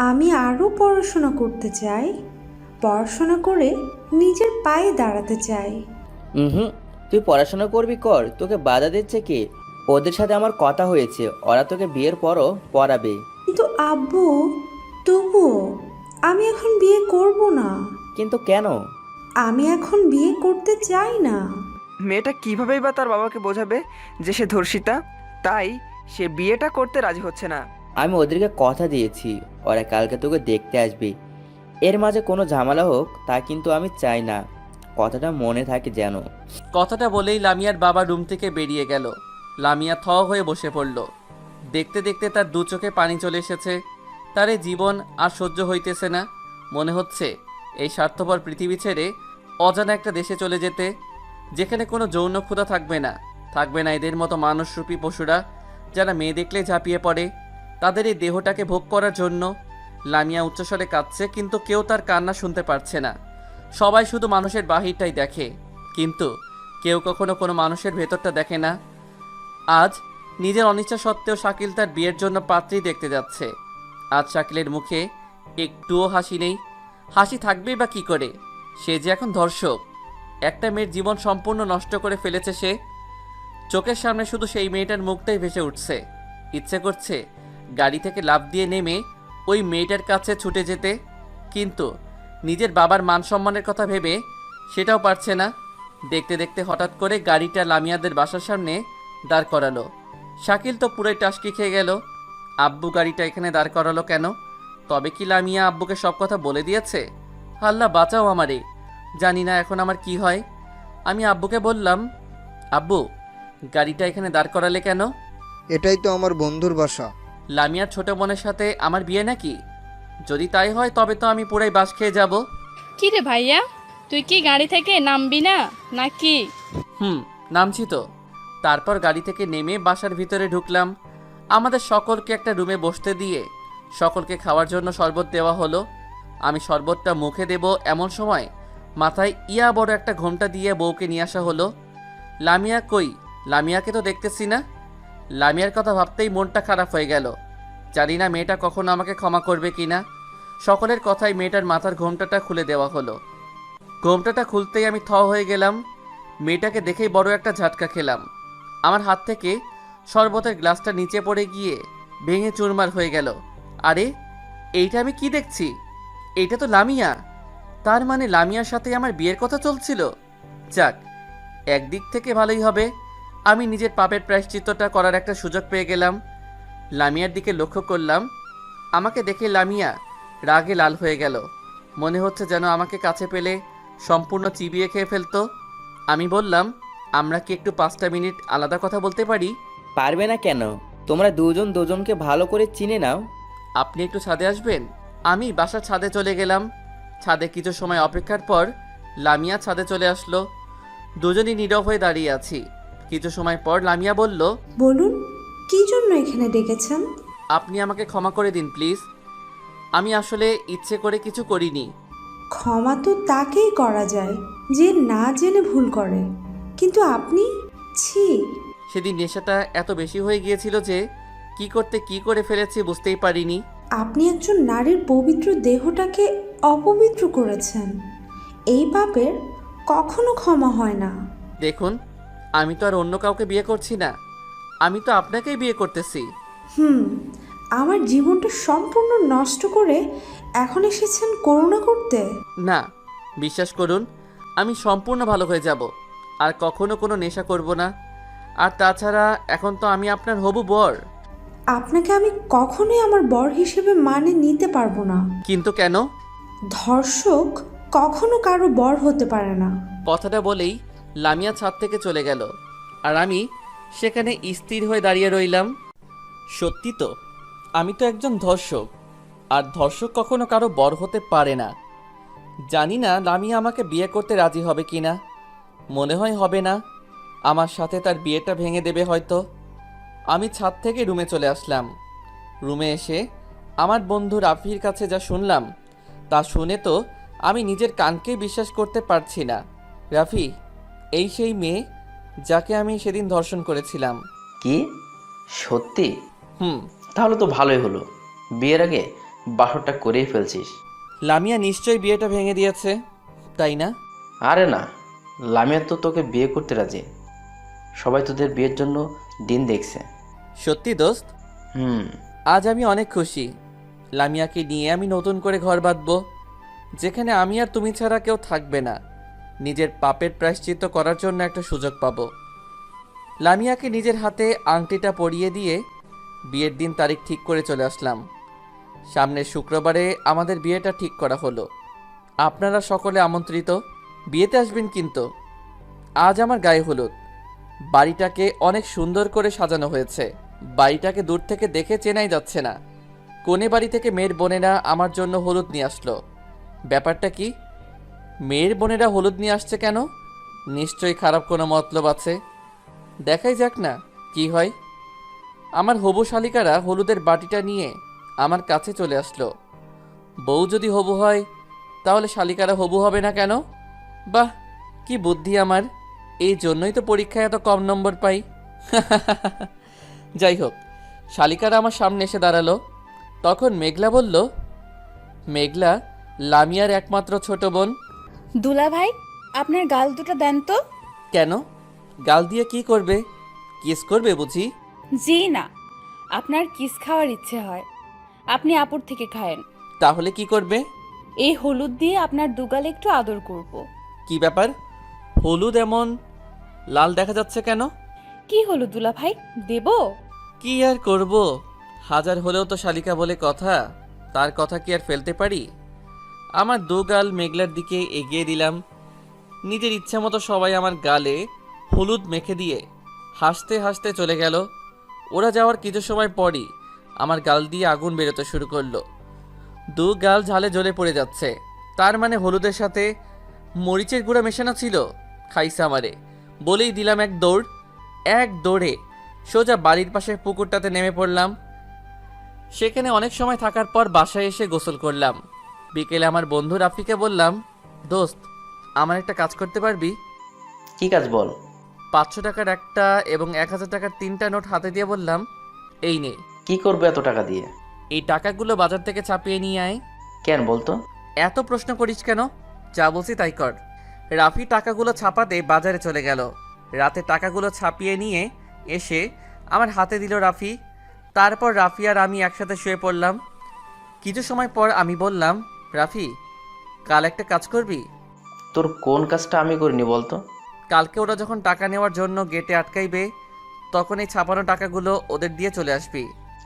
আমি আরও পড়াশোনা করতে চাই, পড়াশোনা করে নিজের পায়ে দাঁড়াতে চাই। হুম, তুই পড়াশোনা করবি কর, তোকে বাধা দিচ্ছে কে? ওদের সাথে আমার কথা হয়েছে, ওরা তোকে বিয়ের পরও পড়াবে। কিন্তু আব্বু, তবুও আমি এখন বিয়ে করব না। কিন্তু কেন? আমি এখন বিয়ে করতে চাই না। মেয়েটা কিভাবেই বা তার বাবাকে বোঝাবে যে সে ধর্ষিতা? তাই সে বিয়েটা করতে রাজি হচ্ছে না। আমি ওদেরকে কথা দিয়েছি, ওরা কালকে তোকে দেখতে আসবে। এর মাঝে কোনো ঝামেলা হোক তা কিন্তু আমি চাই না, কথাটা মনে থাকে যেন। কথাটা বলেই লামিয়ার বাবা রুম থেকে বেরিয়ে গেল। লামিয়া থ হয়ে বসে পড়ল। দেখতে দেখতে তার দু চোখে পানি চলে এসেছে। তার এই জীবন আর সহ্য হইতেছে না। মনে হচ্ছে এই স্বার্থপর পৃথিবী ছেড়ে অজানা একটা দেশে চলে যেতে। যেখানে কোনো যৌন ক্ষুধা থাকবে না, থাকবে না এদের মতো মানুষরূপী পশুরা যারা মেয়ে দেখলে ঝাঁপিয়ে পড়ে তাদের এই দেহটাকে ভোগ করার জন্য। লামিয়া উচ্চস্বরে কাঁদছে, কিন্তু কেউ তার কান্না শুনতে পারছে না। সবাই শুধু মানুষের বাহিরটাই দেখে, কিন্তু কেউ কখনো কোনো মানুষের ভেতরটা দেখে না। আজ নিজের অনিচ্ছা সত্ত্বেও শাকিল তার বিয়ের জন্য পাত্রী দেখতে যাচ্ছে। আজ শাকিলের মুখে একটুও হাসি নেই। হাসি থাকবেই বা কী করে? সে যে এখন ধর্ষক। একটা মেয়ের জীবন সম্পূর্ণ নষ্ট করে ফেলেছে সে। চোখের সামনে শুধু সেই মেয়েটার মুখটাই ভেসে উঠছে। ইচ্ছে করছে গাড়ি থেকে লাফ দিয়ে নেমে ওই মেয়েটার কাছে ছুটে যেতে, কিন্তু নিজের বাবার মান সম্মানের কথা ভেবে সেটাও পারছে না। দেখতে দেখতে হঠাৎ করে গাড়িটা লামিয়াদের বাসার সামনে দাঁড় করালো। শাকিল তো পুরোই টাসকি খেয়ে গেল। আব্বু গাড়িটা এখানে দাঁড় করালো কেন? তবে কি লামিয়া আব্বুকে সব কথা বলে দিয়েছে? আল্লাহ বাঁচাও আমারে, জানি না এখন আমার কি হয়। আমি আব্বুকে বললাম, আব্বু গাড়িটা এখানে দাঁড় করালে কেন? এটাই তো আমার বন্ধুর বাসা। লামিয়ার ছোট বোনের সাথে আমার বিয়ে নাকি? যদি তাই হয় তবে তো আমি পুরাই বাস খেয়ে যাব। কি রে ভাইয়া, তুই কি গাড়ি থেকে নামবি না নাকি? নামছি তো। তারপর গাড়ি থেকে নেমে বাসার ভিতরে ঢুকলাম। আমাদের সকলকে একটা রুমে বসতে দিয়ে সকলকে খাওয়ার জন্য শরবত দেওয়া হলো। আমি শরবতটা মুখে দেব এমন সময় মাথায় ইয়া বড় একটা ঘোমটা দিয়ে বউকে নিয়ে আসা হলো। লামিয়া কই? লামিয়াকে তো দেখতেছি না। লামিয়ার কথা ভাবতেই মনটা খারাপ হয়ে গেল। জানি না মেয়েটা কখনো আমাকে ক্ষমা করবে কিনা। সকলের কথায় মেয়েটার মাথার ঘোমটাটা খুলে দেওয়া হলো। ঘোমটাটা খুলতেই আমি থ হয়ে গেলাম। মেয়েটাকে দেখেই বড় একটা ঝাটকা খেলাম। আমার হাত থেকে শরবতের গ্লাসটা নিচে পড়ে গিয়ে ভেঙে চুরমার হয়ে গেল। আরে এইটা আমি কি দেখছি? এইটা তো লামিয়া। তার মানে লামিয়ার সাথে আমার বিয়ের কথা চলছিল। যাক, একদিক থেকে ভালোই হবে, আমি নিজের পাপের প্রায়শ্চিত্তটা করার একটা সুযোগ পেয়ে গেলাম। লামিয়ার দিকে লক্ষ্য করলাম। আমাকে দেখে লামিয়া রাগে লাল হয়ে গেল। মনে হচ্ছে যেন আমাকে কাছে পেলে সম্পূর্ণ চিবিয়ে খেয়ে ফেলতো। আমি বললাম, আমরা কি একটু 5টা মিনিট আলাদা কথা বলতে পারি? পারবে না কেন? তোমরা দুজন দুজনকে ভালো করে চিনে নাও। আপনি একটু ছাদে আসবেন? আমি বাসার ছাদে চলে গেলাম। ছাদে কিছু সময় অপেক্ষার পর লামিয়া ছাদে চলে আসলো। দুজনই নীরব হয়ে দাঁড়িয়ে আছি। কিছু সময় পর লামিয়া বলল, বলুন, কী জন্য এখানে ডেকেছেন? আপনি আমাকে ক্ষমা করে দিন প্লিজ। আমি আসলে ইচ্ছে করে কিছু করিনি। ক্ষমা তো তাকেই করা যায় যে না জেনে ভুল করে, কিন্তু আপনি, ছি। সেদিন নেশাটা এত বেশি হয়ে গিয়েছিল যে কি করতে কি করে ফেলেছি বুঝতেই পারিনি। আপনি একজন নারীর পবিত্র দেহটাকে অপবিত্র করেছেন। এই পাপের কখনো ক্ষমা হয় না। দেখুন, আমি তো আর অন্য কাউকে বিয়ে করছি না, আমি তো আপনাকেই বিয়ে করতেছি। আমার জীবনটা সম্পূর্ণ নষ্ট করে এখন এসেছেন করুণা করতে? না, বিশ্বাস করুন, আমি সম্পূর্ণ ভালো হয়ে যাব, আর কখনো কোনো নেশা করব না। আর তাছাড়া এখন তো আমি আপনার হবু বর। আপনাকে আমি কখনোই আমার বর হিসেবে মানে নিতে পারবো না। কিন্তু কেন? ধর্ষক কখনো কারো বর হতে পারে না। কথাটা বলেই লামিয়া ছাদ থেকে চলে গেল, আর আমি সেখানে স্থির হয়ে দাঁড়িয়ে রইলাম। সত্যি তো, আমি তো একজন ধর্ষক, আর ধর্ষক কখনো কারো বর হতে পারে না। জানি না লামিয়া আমাকে বিয়ে করতে রাজি হবে কি না। মনে হয় হবে না। আমার সাথে তার বিয়েটা ভেঙে দেবে হয়তো। আমি ছাদ থেকে রুমে চলে আসলাম। রুমে এসে আমার বন্ধু রাফির কাছে যা শুনলাম তা শুনে তো আমি নিজের কানকেই বিশ্বাস করতে পারছি না। রাফি, এই সেই মেয়ে যাকে আমি সেদিন ধর্ষণ করেছিলাম। কি সত্যি? হুম। তাহলে তো ভালোই হলো, বিয়ের আগে বাসরটা করেই ফেলছিস। লামিয়া নিশ্চয়ই বিয়েটা ভেঙে দিয়েছে, তাই না? আরে না, লামিয়া তো তোকে বিয়ে করতে রাজি। সবাই তোদের বিয়ের জন্য দিন দেখছে। সত্যি দোস্ত? আজ আমি অনেক খুশি। লামিয়াকে নিয়ে আমি নতুন করে ঘর বাঁধবো, যেখানে আমি আর তুমি ছাড়া কেউ থাকবে না। নিজের পাপের প্রায়শ্চিত্ত করার জন্য একটা সুযোগ পাবো। লামিয়াকে নিজের হাতে আংটিটা পরিয়ে দিয়ে বিয়ের দিন তারিখ ঠিক করে চলে আসলাম। সামনের শুক্রবারে আমাদের বিয়েটা ঠিক করা হলো। আপনারা সকলে আমন্ত্রিত, বিয়েতে আসবেন কিন্তু। আজ আমার গায়ে হলুদ। বাড়িটাকে অনেক সুন্দর করে সাজানো হয়েছে। বাড়িটাকে দূর থেকে দেখে চেনাই যাচ্ছে না। কোনে বাড়ি থেকে মেয়ের বোনেরা আমার জন্য হলুদ নিয়ে আসলো। ব্যাপারটা কি? মেয়ের বোনেরা হলুদ নিয়ে আসছে কেন? নিশ্চয়ই খারাপ কোনো মতলব আছে। দেখাই যাক না কি হয়। আমার হবু শালিকারা হলুদের বাটিটা নিয়ে আমার কাছে চলে আসলো। বউ যদি হবু হয় তাহলে শালিকারা হবু হবে না কেন? বাহ, কি বুদ্ধি আমার! এই জন্যই তো পরীক্ষায় এত কম নম্বর পাই। যাই হোক, শালিকারা আমার সামনে এসে দাঁড়ালো। তখন মেঘলা বলল, মেঘলা লামিয়ার একমাত্র ছোট বোন। দুলা ভাই, আপনার গাল দুটো দেন তো। কেন? গাল দিয়ে কি করবে? কিস করবে বুঝি? জি না, আপনার কিস খাওয়ার ইচ্ছে হয়, আপনি আপুর থেকে খায়েন। তাহলে কি করবে? এই হলুদ দিয়ে আপনার দুগালে একটু আদর করব। কি ব্যাপার, হলুদ এমন লাল দেখা যাচ্ছে কেন? কি হলো দুলা ভাই, দেব? কি আর করব, হাজার হলেও তো শালিকা বলে কথা, তার কথা কি আর ফেলতে পারি? আমার দু গাল মেঘলার দিকে এগিয়ে দিলাম। নিজের ইচ্ছা মতো সবাই আমার গালে হলুদ মেখে দিয়ে হাসতে হাসতে চলে গেল। ওরা যাওয়ার কিছু সময় পরই আমার গাল দিয়ে আগুন বেরোতে শুরু করলো। দু গাল ঝালে জ্বলে পড়ে যাচ্ছে, তার মানে হলুদের সাথে মরিচের গুঁড়া মেশানো ছিল। খাইছে আমারে। বলেই দিলাম এক দৌড়ে সোজা বাড়ির পাশে পুকুরটাতে নেমে পড়লাম। সেখানে অনেক সময় থাকার পর বাসায় এসে গোসল করলাম। বিকেলে আমার বন্ধু রাফিকে বললাম, দোস্ত, আমার একটা কাজ করতে পারবি? কি কাজ বল? 500 টাকার একটা এবং 1000 টাকার 3টা নোট হাতে দিয়ে বললাম, এই নে, কি করবে এত টাকা দিয়ে? এই টাকাগুলো বাজার থেকে ছাপিয়ে নিয়ে আয়। কেন বলতো? এত প্রশ্ন করিস কেন? যা বলছি তাই কর। রাফি টাকাগুলো ছাপাতে বাজারে চলে গেল। রাতে টাকাগুলো ছাপিয়ে নিয়ে এসে আমার হাতে দিল রাফি। তারপর রাফি আর আমি একসাথে শুয়ে পড়লাম। কিছু সময় পর আমি বললাম, রাফি, কাল একটা কাজ করবি? তোর কোন কাজটা আমি করিনি বলতো? কালকে ওরা যখন টাকা নেওয়ার জন্য গেটে আটকাইবে, তখন এই ছাপানো টাকাগুলো ওদের দিয়ে চলে আসবি।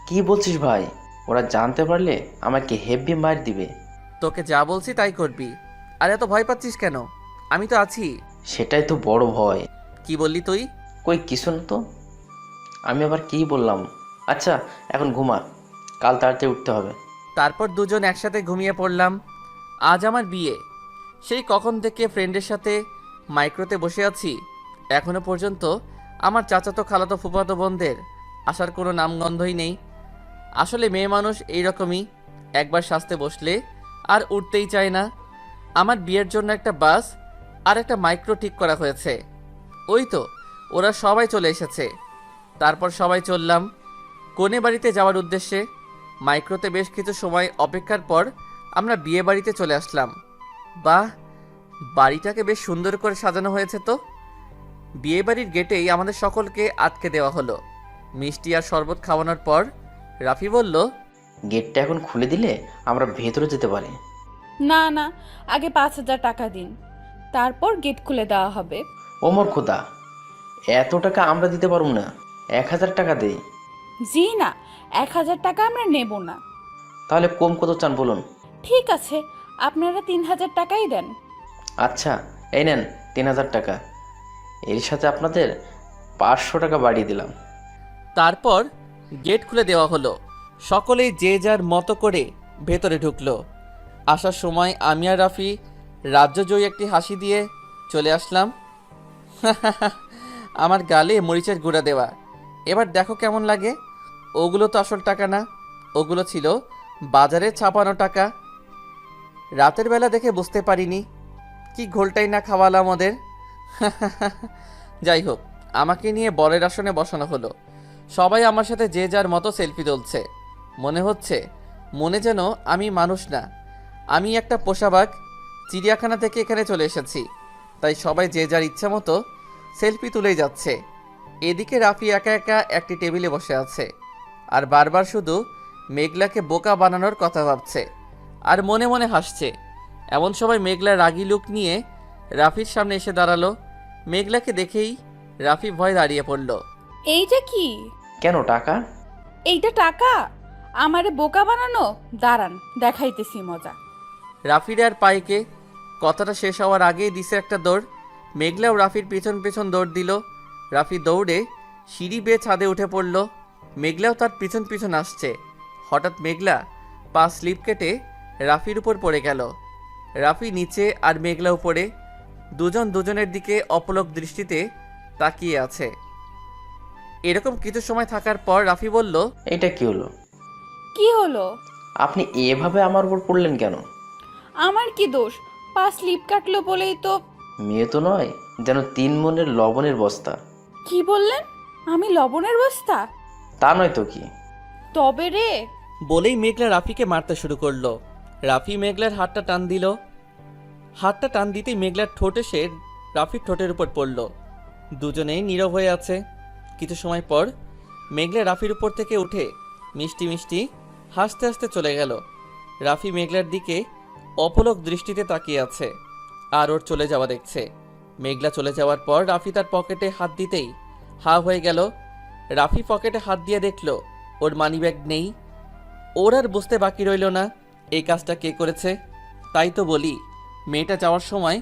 কি বলছিস ভাই? ওরা জানতে পারলে আমাকে হেভি মার দিবে। তোকে যা বলছি তাই করবি। আর এত ভয় পাচ্ছিস কেন? আমি তো আছি। সেটাই তো বড় ভয়। কি বললি তুই? কই কিছু না তো। আমি আবার কি বললাম? আচ্ছা, এখন ঘুমা, কাল তাড়াতাড়ি উঠতে হবে। তারপর দুজন একসাথে ঘুমিয়ে পড়লাম। আজ আমার বিয়ে। সেই কখন থেকে ফ্রেন্ডের সাথে মাইক্রোতে বসে আছি, এখনো পর্যন্ত আমার চাচাতো খালাতো ফুফাতো বোনদের আসার কোনো নামগন্ধই নেই। আসলে মেয়ে মানুষ এইরকমই, একবার সাজতে বসলে আর উঠতেই চায় না। আমার বিয়ের জন্য একটা বাস আর একটা মাইক্রো ঠিক করা হয়েছে। ওই তো ওরা সবাই চলে এসেছে। তারপর সবাই চললাম কনে বাড়িতে যাওয়ার উদ্দেশ্যে। মাইক্রোতে বেশ কিছু সময় অপেক্ষার পর আমরা বিয়ে বাড়িতে চলে আসলাম। বাহ, বাড়িটাকে বেশ সুন্দর করে সাজানো হয়েছে তো। বিয়ে বাড়ির গেটেই আমাদের সকলকে আটকে দেওয়া হলো। মিষ্টি আর শরবত খাওয়ানোর পর রাফি বলল, গেটটা এখন খুলে দিলে আমরা ভেতরে যেতে পারি। না না, আগে 5000 টাকা দিন, তারপর গেট খুলে দেওয়া হবে। ওমর খোদা, এত টাকা আমরা দিতে পারবো না, 1000 টাকা দেই। জি না, 1000 টাকা আমরা নেব না। তাহলে কম কত চান বলুন? ঠিক আছে, আপনারা 3000 টাকাই দেন। আচ্ছা, এই নেন 3000 টাকা। এর সাথে আপনাদের 500 টাকা বাড়িয়ে দিলাম। তারপর গেট খুলে দেওয়া হলো। সকলেই যে যার মতো করে ভেতরে ঢুকলো। আসার সময় আমি আর রাফি রাজ্যজয়ী একটি হাসি দিয়ে চলে আসলাম। আমার গালে মরিচের গুঁড়া দেওয়া। এবার দেখো কেমন লাগে। ওগুলো তো আসল টাকা না, ওগুলো ছিল বাজারে ছাপানো টাকা। রাতের বেলা দেখে বুঝতে পারিনি কি ঘোলটাই না খাওয়ালাম ওদের। যাই হোক, আমাকে নিয়ে বরের আসনে বসানো হলো। সবাই আমার সাথে যে যার মতো সেলফি তুলছে। মনে হচ্ছে মনে যেন আমি মানুষ না, আমি একটা পোষা বাঘ চিড়িয়াখানা থেকে এখানে চলে এসেছি। তাই সবাই যে যার ইচ্ছা মতো সেলফি তুলেই যাচ্ছে। এদিকে রাফি একা একা একটি টেবিলে বসে আছে আর বারবার শুধু মেঘলাকে বোকা বানানোর কথা ভাবছে আর মনে মনে হাসছে। এমন সময় মেঘলা রাগী লুক নিয়ে রাফির সামনে এসে দাঁড়ালো। মেঘলাকে দেখেই রাফি ভয় দাঁড়িয়ে পড়ল। এইটা কি? কেন টাকা? এইটা টাকা? আমারে বোকা বানানো? দাঁড়ান, দেখাইতেছি মজা। রাফির আর পাইকে কথাটা শেষ হওয়ার আগেই দিছে একটা দৌড়। মেঘলাও রাফির পিছন পিছন দৌড় দিল। রাফি দৌড়ে সিঁড়ি বেয়ে ছাদে উঠে পড়ল। মেঘলাও তার পিছন পিছন আসছে। হঠাৎ মেঘলা পা স্লিপ কেটে রাফির উপর পড়ে গেল। রাফি নিচে আর মেঘলা উপরে। দুজন দুজনের দিকে অপলক দৃষ্টিতে তাকিয়ে আছে। এরকম কিছু সময় থাকার পর রাফি বলল, এটা কি হলো? কি হলো? আপনি এভাবে আমার উপর পড়লেন কেন? আমার কি দোষ? পা স্লিপ কাটলো বলেই তো। মেয়ে তো নয়, যেন 3 মনের লবণের বস্তা। কি বললেন? আমি লবণের বস্তা? তা নয় তো কি। তবে রে। বলেই মেঘলা রাফিকে মারতে শুরু করলো। রাফি মেঘলার হাতটা টান দিল। হাতটা টান দিতেই মেঘলার ঠোঁট এসে রাফির ঠোঁটের উপর পড়ল। দুজনেই নীরব হয়ে আছে। কিছু সময় পর মেঘলা রাফির উপর থেকে উঠে মিষ্টি মিষ্টি হাসতে হাসতে চলে গেল। রাফি মেঘলার দিকে অপলক দৃষ্টিতে তাকিয়ে আছে আর ওর চলে যাওয়া দেখছে। মেঘলা চলে যাওয়ার পর রাফি তার পকেটে হাত দিতেই হা হয়ে গেল। রাফি পকেটে হাত দিয়ে দেখল ওর মানিব্যাগ নেই। ওর আর বুঝতে বাকি রইল না এই কাজটা কে করেছে। তাই তো বলি, মেয়েটা যাওয়ার সময়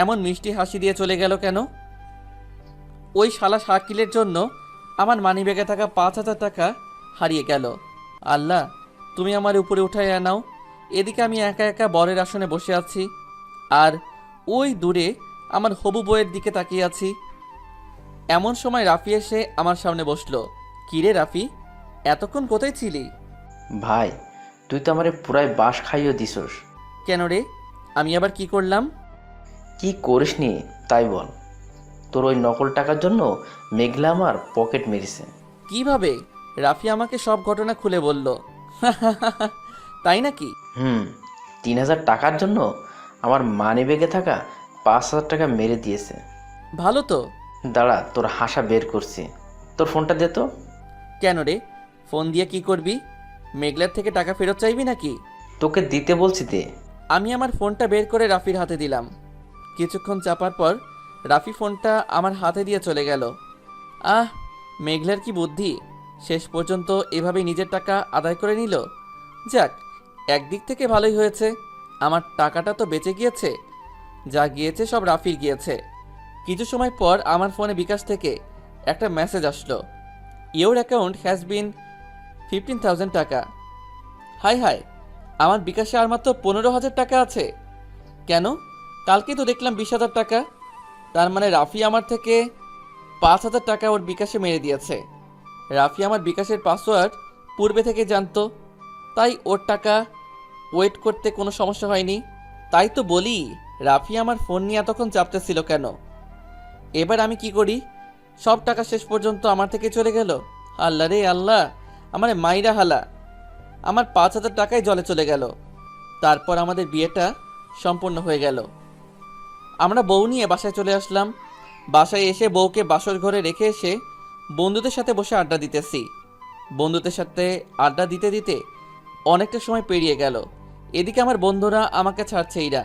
এমন মিষ্টি হাসি দিয়ে চলে গেল কেন? ওই শালা শাকিলের জন্য আমার মানিব্যাগে থাকা 5,000 টাকা হারিয়ে গেল। আল্লাহ, তুমি আমার উপরে উঠায় আনাও। এদিকে আমি একা একা বরের আসনে বসে আছি আর ওই দূরে আমার হবু বউয়ের দিকে তাকিয়ে আছি। এমন সময় রাফি এসে আমার সামনে বসলো। কিরে রাফি, এতক্ষণ কোথায় ছিলি? ভাই, তুই তো আমারে পুরাই বাঁশ খাইয়ে দিছস। কেন রে, আমি আবার কি করলাম? কি করিসনি তাই বল। তোর ওই নকল টাকার জন্য মেঘলা আমার পকেট মেরেছে। কিভাবে? রাফি আমাকে সব ঘটনা খুলে বলল। তাই নাকি? 3,000 টাকার জন্য আমার মানিব্যাগে থাকা 5,000 টাকা মেরে দিয়েছে। ভালো তো। দাঁড়া, তোর হাসা বের করছি। তোর ফোনটা দে তো। কেন রে, ফোন দিয়ে কি করবি? মেঘলার থেকে টাকা ফেরত চাইবি নাকি? তোকে দিতে বলছি দে। আমি আমার ফোনটা বের করে রাফির হাতে দিলাম। কিছুক্ষণ চাপার পর রাফি ফোনটা আমার হাতে দিয়ে চলে গেল। আহ, মেঘলার কি বুদ্ধি! শেষ পর্যন্ত এভাবে নিজের টাকা আদায় করে নিল। যাক, একদিক থেকে ভালোই হয়েছে, আমার টাকাটা তো বেঁচে গিয়েছে। যা গিয়েছে সব রাফির গিয়েছে। কিছু সময় পর আমার ফোনে বিকাশ থেকে একটা মেসেজ আসলো, ইওর অ্যাকাউন্ট হ্যাজ বিন 15,000 টাকা। হাই হাই, আমার বিকাশে আর মাত্র 15,000 টাকা আছে কেন? কালকে তো দেখলাম 20,000 টাকা। তার মানে রাফি আমার থেকে 5,000 টাকা ওর বিকাশে মেরে দিয়েছে। রাফি আমার বিকাশের পাসওয়ার্ড পূর্বে থেকে জানতো, তাই ওর টাকা ওয়েট করতে কোনো সমস্যা হয়নি। তাই তো বলি, রাফি আমার ফোন নিয়ে এতক্ষণ চাপতেছিল কেন? এবার আমি কি করি? সব টাকা শেষ পর্যন্ত আমার থেকে চলে গেল। আল্লাহ রে আল্লাহ, আমার মাইরা হালা, আমার 5,000 টাকাই জলে চলে গেল। তারপর আমাদের বিয়েটা সম্পূর্ণ হয়ে গেল। আমরা বউ নিয়ে বাসায় চলে আসলাম। বাসায় এসে বউকে বাসর ঘরে রেখে এসে বন্ধুদের সাথে বসে আড্ডা দিতেছি। বন্ধুদের সাথে আড্ডা দিতে দিতে অনেকটা সময় পেরিয়ে গেল। এদিকে আমার বন্ধুরা আমাকে ছাড়ছেই না।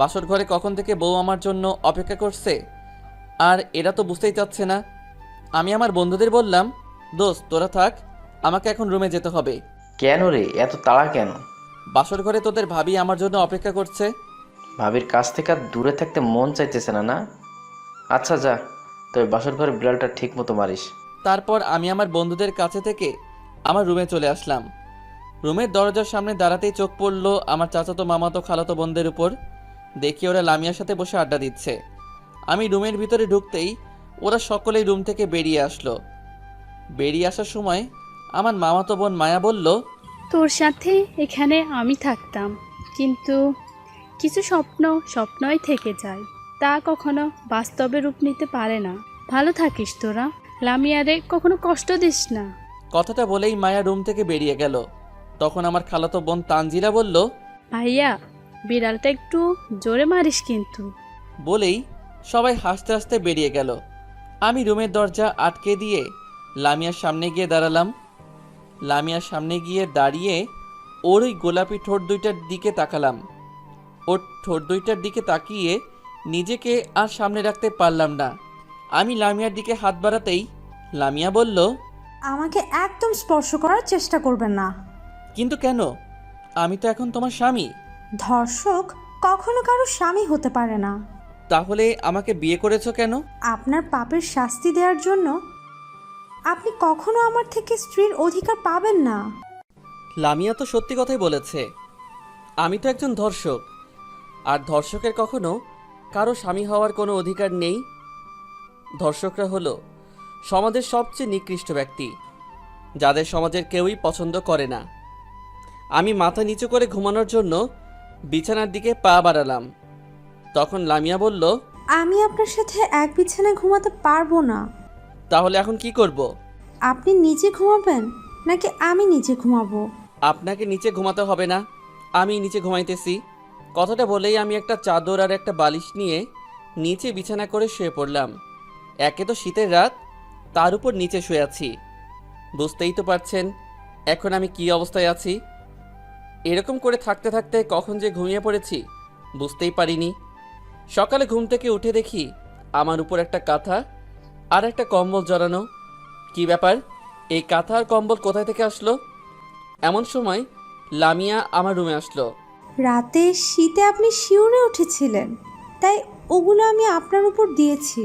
বাসর ঘরে কখন থেকে বউ আমার জন্য অপেক্ষা করছে আর এরা তো বুঝতেই চাচ্ছে না। আমি আমার বন্ধুদের বললাম, দোস্ত তোরা থাক, আমাকে এখন রুমে যেতে হবে। কেন রে, এত তাড়া কেন? বাসর ঘরে তোদের ভাবি আমার জন্য অপেক্ষা করছে। ভাবির কাছ থেকে আর দূরে থাকতে মন চাইতেছে না না? আচ্ছা যা, তবে বাসর ঘরে বিড়ালটা ঠিক মতো মারিস। তারপর আমি আমার বন্ধুদের কাছে থেকে আমার রুমে চলে আসলাম। রুমের দরজার সামনে দাঁড়াতেই চোখ পড়ল আমার চাচাতো মামাতো খালাতো বোনদের উপর। দেখি ওরা লামিয়ার সাথে বসে আড্ডা দিচ্ছে। আমি রুমের ভিতরে ঢুকতেই ওরা সকলেই রুম থেকে বেরিয়ে আসলো। বেরিয়ে আসার সময় আমার মামাতো বোন মায়া বলল, তোর সাথে এখানে আমি থাকতাম, কিন্তু কিছু স্বপ্ন স্বপ্নই থেকে যায়, তা কখনো বাস্তবে রূপ নিতে পারে না। ভালো থাকিস তোরা, লামিয়ারে কখনো কষ্ট দিস না। কথাটা বলেই মায়া রুম থেকে বেরিয়ে গেল। তখন আমার খালাতো বোন তানজিলা বলল, ভাইয়া, বিড়ালটা একটু জোরে মারিস কিন্তু। বলেই সবাই হাসতে হাসতে বেরিয়ে গেল। আমি রুমের দরজা আটকে দিয়ে লামিয়ার সামনে গিয়ে দাঁড়ালাম। লামিয়ার সামনে গিয়ে দাঁড়িয়ে ওর ওই গোলাপি ঠোঁট দুইটার দিকে তাকালাম। ওর ঠোঁট দুইটার দিকে তাকিয়ে নিজেকে আর সামনে রাখতে পারলাম না। আমি লামিয়ার দিকে হাত বাড়াতেই লামিয়া বলল, আমাকে একদম স্পর্শ করার চেষ্টা করবেন না। কিন্তু কেন? আমি তো এখন তোমার স্বামী। ধর্ষক কখনো কারো স্বামী হতে পারে না। তাহলে আমাকে বিয়ে করেছো কেন? আপনার পাপের শাস্তি দেওয়ার জন্য। আপনি কখনো আমার থেকে স্ত্রীর অধিকার পাবেন না। লামিয়া তো সত্যি কথাই বলেছে। আমি তো একজন ধর্ষক, আর ধর্ষকের কখনো কারো স্বামী হওয়ার কোনো অধিকার নেই? ধর্ষকরা হলো সমাজের সবচেয়ে নিকৃষ্ট ব্যক্তি, যাদের সমাজের কেউই পছন্দ করে না। আমি মাথা নিচু করে ঘুমানোর জন্য বিছানার দিকে পা বাড়ালাম। তখন লামিয়া বলল, আমি আপনার সাথে এক বিছানায় ঘুমাতে পারবো না। তাহলে এখন কি করব? আপনি নিচে ঘুমাবেন নাকি আমি নিচে ঘুমাবো? আপনাকে নিচে ঘুমাতে হবে না, আমি নিচে ঘুমাইতেছি। কথাটা বলেই আমি একটা চাদর আর একটা বালিশ নিয়ে নিচে বিছানা করে শুয়ে পড়লাম। একে তো শীতের রাত, তার উপর নিচে শুয়ে আছি। বুঝতেই তো পারছেন এখন আমি কি অবস্থায় আছি। এরকম করে থাকতে থাকতে কখন যে ঘুমিয়ে পড়েছি বুঝতেই পারিনি। সকালে ঘুম থেকে উঠে দেখি আমার উপর একটা কাঁথা আর একটা কম্বল জড়ানো। কি ব্যাপার, এই কাঁথা আর কম্বল কোথায় থেকে আসলো? এমন সময় লামিয়া আমার রুমে আসলো। রাতে শীতে আপনি শিউরে উঠেছিলেন, তাই ওগুলো আমি আপনার উপর দিয়েছি।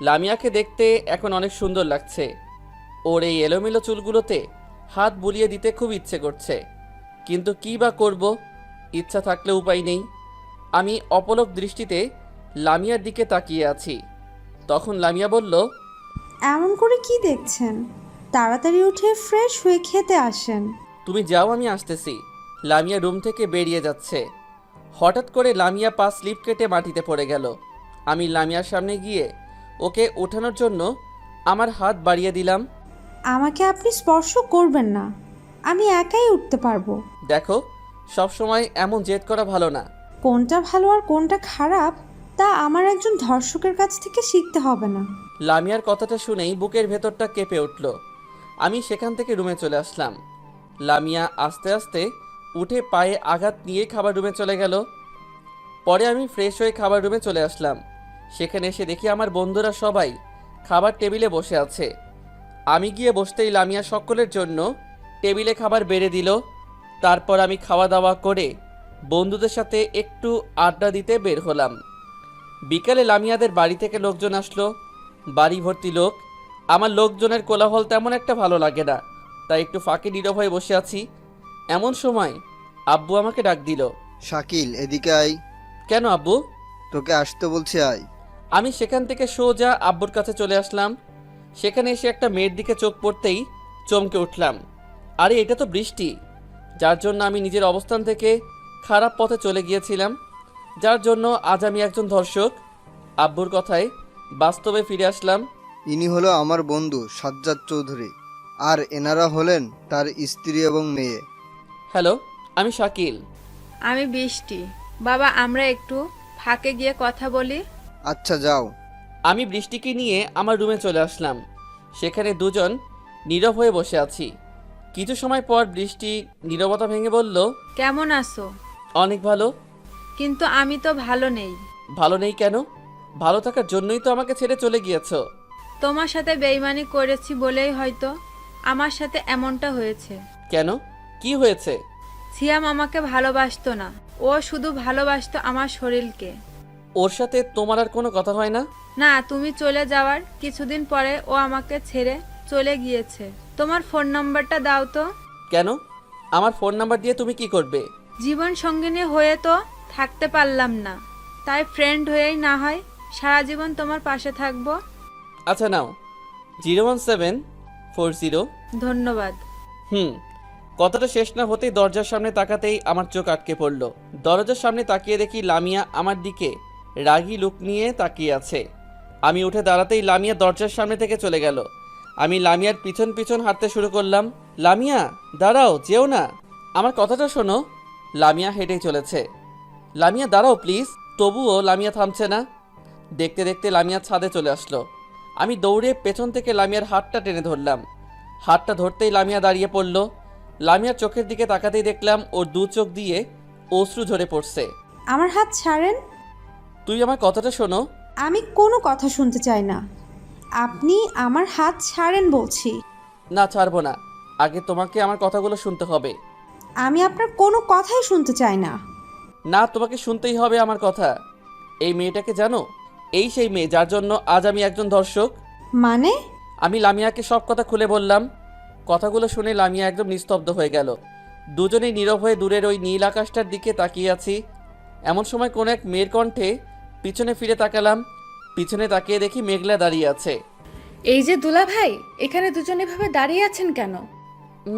লামিয়াকে দেখতে এখন অনেক সুন্দর লাগছে। ওর এই এলোমেলো চুলগুলোতে হাত বুলিয়ে দিতে খুব ইচ্ছে করছে, কিন্তু কী বা করব, ইচ্ছা থাকলে উপায় নেই। আমি অপলক দৃষ্টিতে লামিয়ার দিকে তাকিয়ে আছি। তখন লামিয়া বলল, এমন করে কি দেখছেন? তাড়াতাড়ি উঠে ফ্রেশ হয়ে খেতে আসেন। তুমি যাও, আমি আসতেছি। লামিয়া রুম থেকে বেরিয়ে যাচ্ছে। হঠাৎ করে লামিয়া পা স্লিপ কেটে মাটিতে পড়ে গেল। আমি লামিয়ার সামনে গিয়ে ওকে ওঠানোর জন্য আমার হাত বাড়িয়ে দিলাম। আমাকে আপনি স্পর্শ করবেন না, আমি একাই উঠতে পারবো। দেখো, সবসময় এমন জেদ করা ভালো না। কোনটা ভালো আর কোনটা খারাপ তা আমার একজন ধর্ষকের কাছ থেকে শিখতে হবে না। লামিয়ার কথাটা শুনেই বুকের ভেতরটা কেঁপে উঠল। আমি সেখান থেকে রুমে চলে আসলাম। লামিয়া আস্তে আস্তে উঠে পায়ে আঘাত নিয়ে খাবার রুমে চলে গেল। পরে আমি ফ্রেশ হয়ে খাবার রুমে চলে আসলাম। সেখানে এসে দেখি আমার বন্ধুরা সবাই খাবার টেবিলে বসে আছে। আমি গিয়ে বসতেই লামিয়া সকলের জন্য টেবিলে খাবার বেড়ে দিল। তারপর আমি খাওয়া দাওয়া করে বন্ধুদের সাথে একটু আড্ডা দিতে বের হলাম। বিকালে লামিয়াদের বাড়ি থেকে লোকজন আসলো। বাড়ি ভর্তি লোক। আমার লোকজনের কোলাহল তেমন একটা ভালো লাগে না, তাই একটু ফাঁকে নীরব হয়ে বসে আছি। এমন সময় আব্বু আমাকে ডাক দিল। শাকিল, এদিকে আয়। কেন আব্বু? তোকে আসতে বলছে, আয়। আমি সেখান থেকে সোজা আব্বুর কাছে চলে আসলাম। সেখানে এসে একটা মেয়ের দিকে চোখ পড়তেই চমকে উঠলাম। আরে এটা তো বৃষ্টি, যার জন্য আমি নিজের অবস্থান থেকে খারাপ পথে চলে গিয়েছিলাম, যার জন্য আজ আমি একজন ধর্ষক। আব্বুর কথায় বাস্তবে ফিরে আসলাম। ইনি হলো আমার বন্ধু সাজ্জাদ চৌধুরী, আর এনারা হলেন তার স্ত্রী এবং মেয়ে। হ্যালো, আমি শাকিল। আমি বৃষ্টি। বাবা, আমরা একটু ফাঁকে গিয়ে কথা বলি। আচ্ছা, যাও। আমি বৃষ্টিকে নিয়ে আমার রুমে চলে আসলাম। সেখানে দুজন নীরব হয়ে বসে আছি। কিছু সময় পর বৃষ্টি নীরবতা ভেঙে বলল, কেমন আছো? অনেক ভালো। কিন্তু আমি তো ভালো নেই। ভালো নেই কেন? ভালো থাকার জন্যই তো আমাকে ছেড়ে চলে গিয়েছো। তোমার সাথে বেইমানি করেছি বলেই হয়তো আমার সাথে এমনটা হয়েছে। কেন, কি হয়েছে? সিয়াম আমাকে ভালোবাসতো না, ও শুধু ভালোবাসতো আমার শরীরকে। ওর সাথে তোমার আর কোনো কথা হয় না? না, তুমি চলে যাওয়ার কিছুদিন পরে ও আমাকে ছেড়ে চলে গিয়েছে। তোমার ফোন নাম্বারটা দাও তো। কেন? আমার ফোন নাম্বার দিয়ে তুমি কি করবে? জীবন সঙ্গিনী হয়ে তো থাকতে পারলাম না, তাই ফ্রেন্ড হয়েই না হয় সারা জীবন তোমার পাশে থাকবো। আচ্ছা নাও, 01740। ধন্যবাদ। কথাটা শেষ না হতেই দরজার সামনে তাকাতেই আমার চোখ আটকে পড়ল। দরজার সামনে তাকিয়ে দেখি লামিয়া আমার দিকে রাগী লুক নিয়ে তাকিয়ে আছে। আমি উঠে দাঁড়াতেই লামিয়া দরজার সামনে থেকে চলে গেল। আমি লামিয়ার পিছন পিছন হাঁটতে শুরু করলাম। লামিয়া, দাঁড়াও, যেও না, আমার কথাটা শোনো। লামিয়া হেঁটেই চলেছে। লামিয়া, দাঁড়াও প্লিজ। তবুও লামিয়া থামছে না। দেখতে দেখতে লামিয়া ছাদে চলে আসলো। আমি দৌড়ে পেছন থেকে লামিয়ার হাতটা টেনে ধরলাম। হাতটা ধরতেই লামিয়া দাঁড়িয়ে পড়ল। লামিয়ার চোখের দিকে তাকাতেই দেখলাম ওর দু চোখ দিয়ে অশ্রু ঝরে পড়ছে। আমার হাত ছাড়েন। তুই আমার কথাটা শোনো। আমি কোনো কথা শুনতে চাই না, আপনি আমার হাত ছাড়েন বলছি। না, ছাড়বো না। আগে তোমাকে আমার কথাগুলো শুনতে হবে। আমি আপনার কোনো কথাই শুনতে চাই না। না, তোমাকে শুনতেই হবে আমার কথা। এই মেয়েটাকে জানো? এই সেই মেয়ে যার জন্য আজ আমি একজন ধর্ষক। মানে? আমি লামিয়াকে সব কথা খুলে বললাম। কথাগুলো শুনে লামিয়া একদম নিস্তব্ধ হয়ে গেল। দুজনেই নীরব হয়ে দূরের ওই নীল আকাশটার দিকে তাকিয়ে আছি। এমন সময় কোনো এক মেয়ের কণ্ঠে পিছনে ফিরে তাকালাম। পিছনে তাকিয়ে দেখি মেঘলা দাঁড়িয়ে আছে। এই যে দুলা ভাই, এখানে দুজন এভাবে দাঁড়িয়ে আছেন কেন?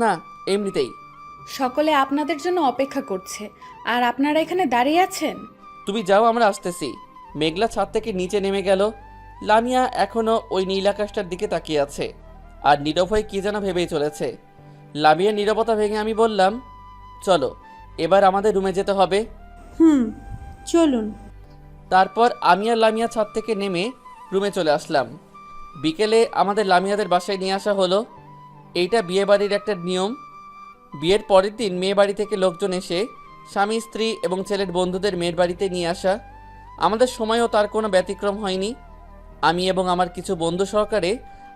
না, এমনিতেই। সকলে আপনাদের জন্য অপেক্ষা করছে আর আপনারা এখানে দাঁড়িয়ে আছেন। তুমি যাও, আমরা আসতেছি। মেঘলা ছাদ থেকে নিচে নেমে গেল। লামিয়া এখনও ওই নীল আকাশটার দিকে তাকিয়ে আছে আর নীরব হয়ে কী যেন ভেবেই চলেছে। লামিয়ার নীরবতা ভেঙে আমি বললাম, চলো এবার আমাদের রুমে যেতে হবে। চলুন। তারপর আমি আর লামিয়া ছাদ থেকে নেমে রুমে চলে আসলাম। বিকেলে আমাদের লামিয়াদের বাসায় নিয়ে আসা হলো। এইটা বিয়েবাড়ির একটা নিয়ম। বিয়ের পরের দিন মেয়ে বাড়ি থেকে লোকজন এসে স্বামী স্ত্রী এবং ছেলের বন্ধুদের মেয়ের বাড়িতে নিয়ে আসা। আমাদের সময়ও তার কোনো ব্যতিক্রম হয়নি। আমি এবং আমার কিছু বন্ধু সহকারে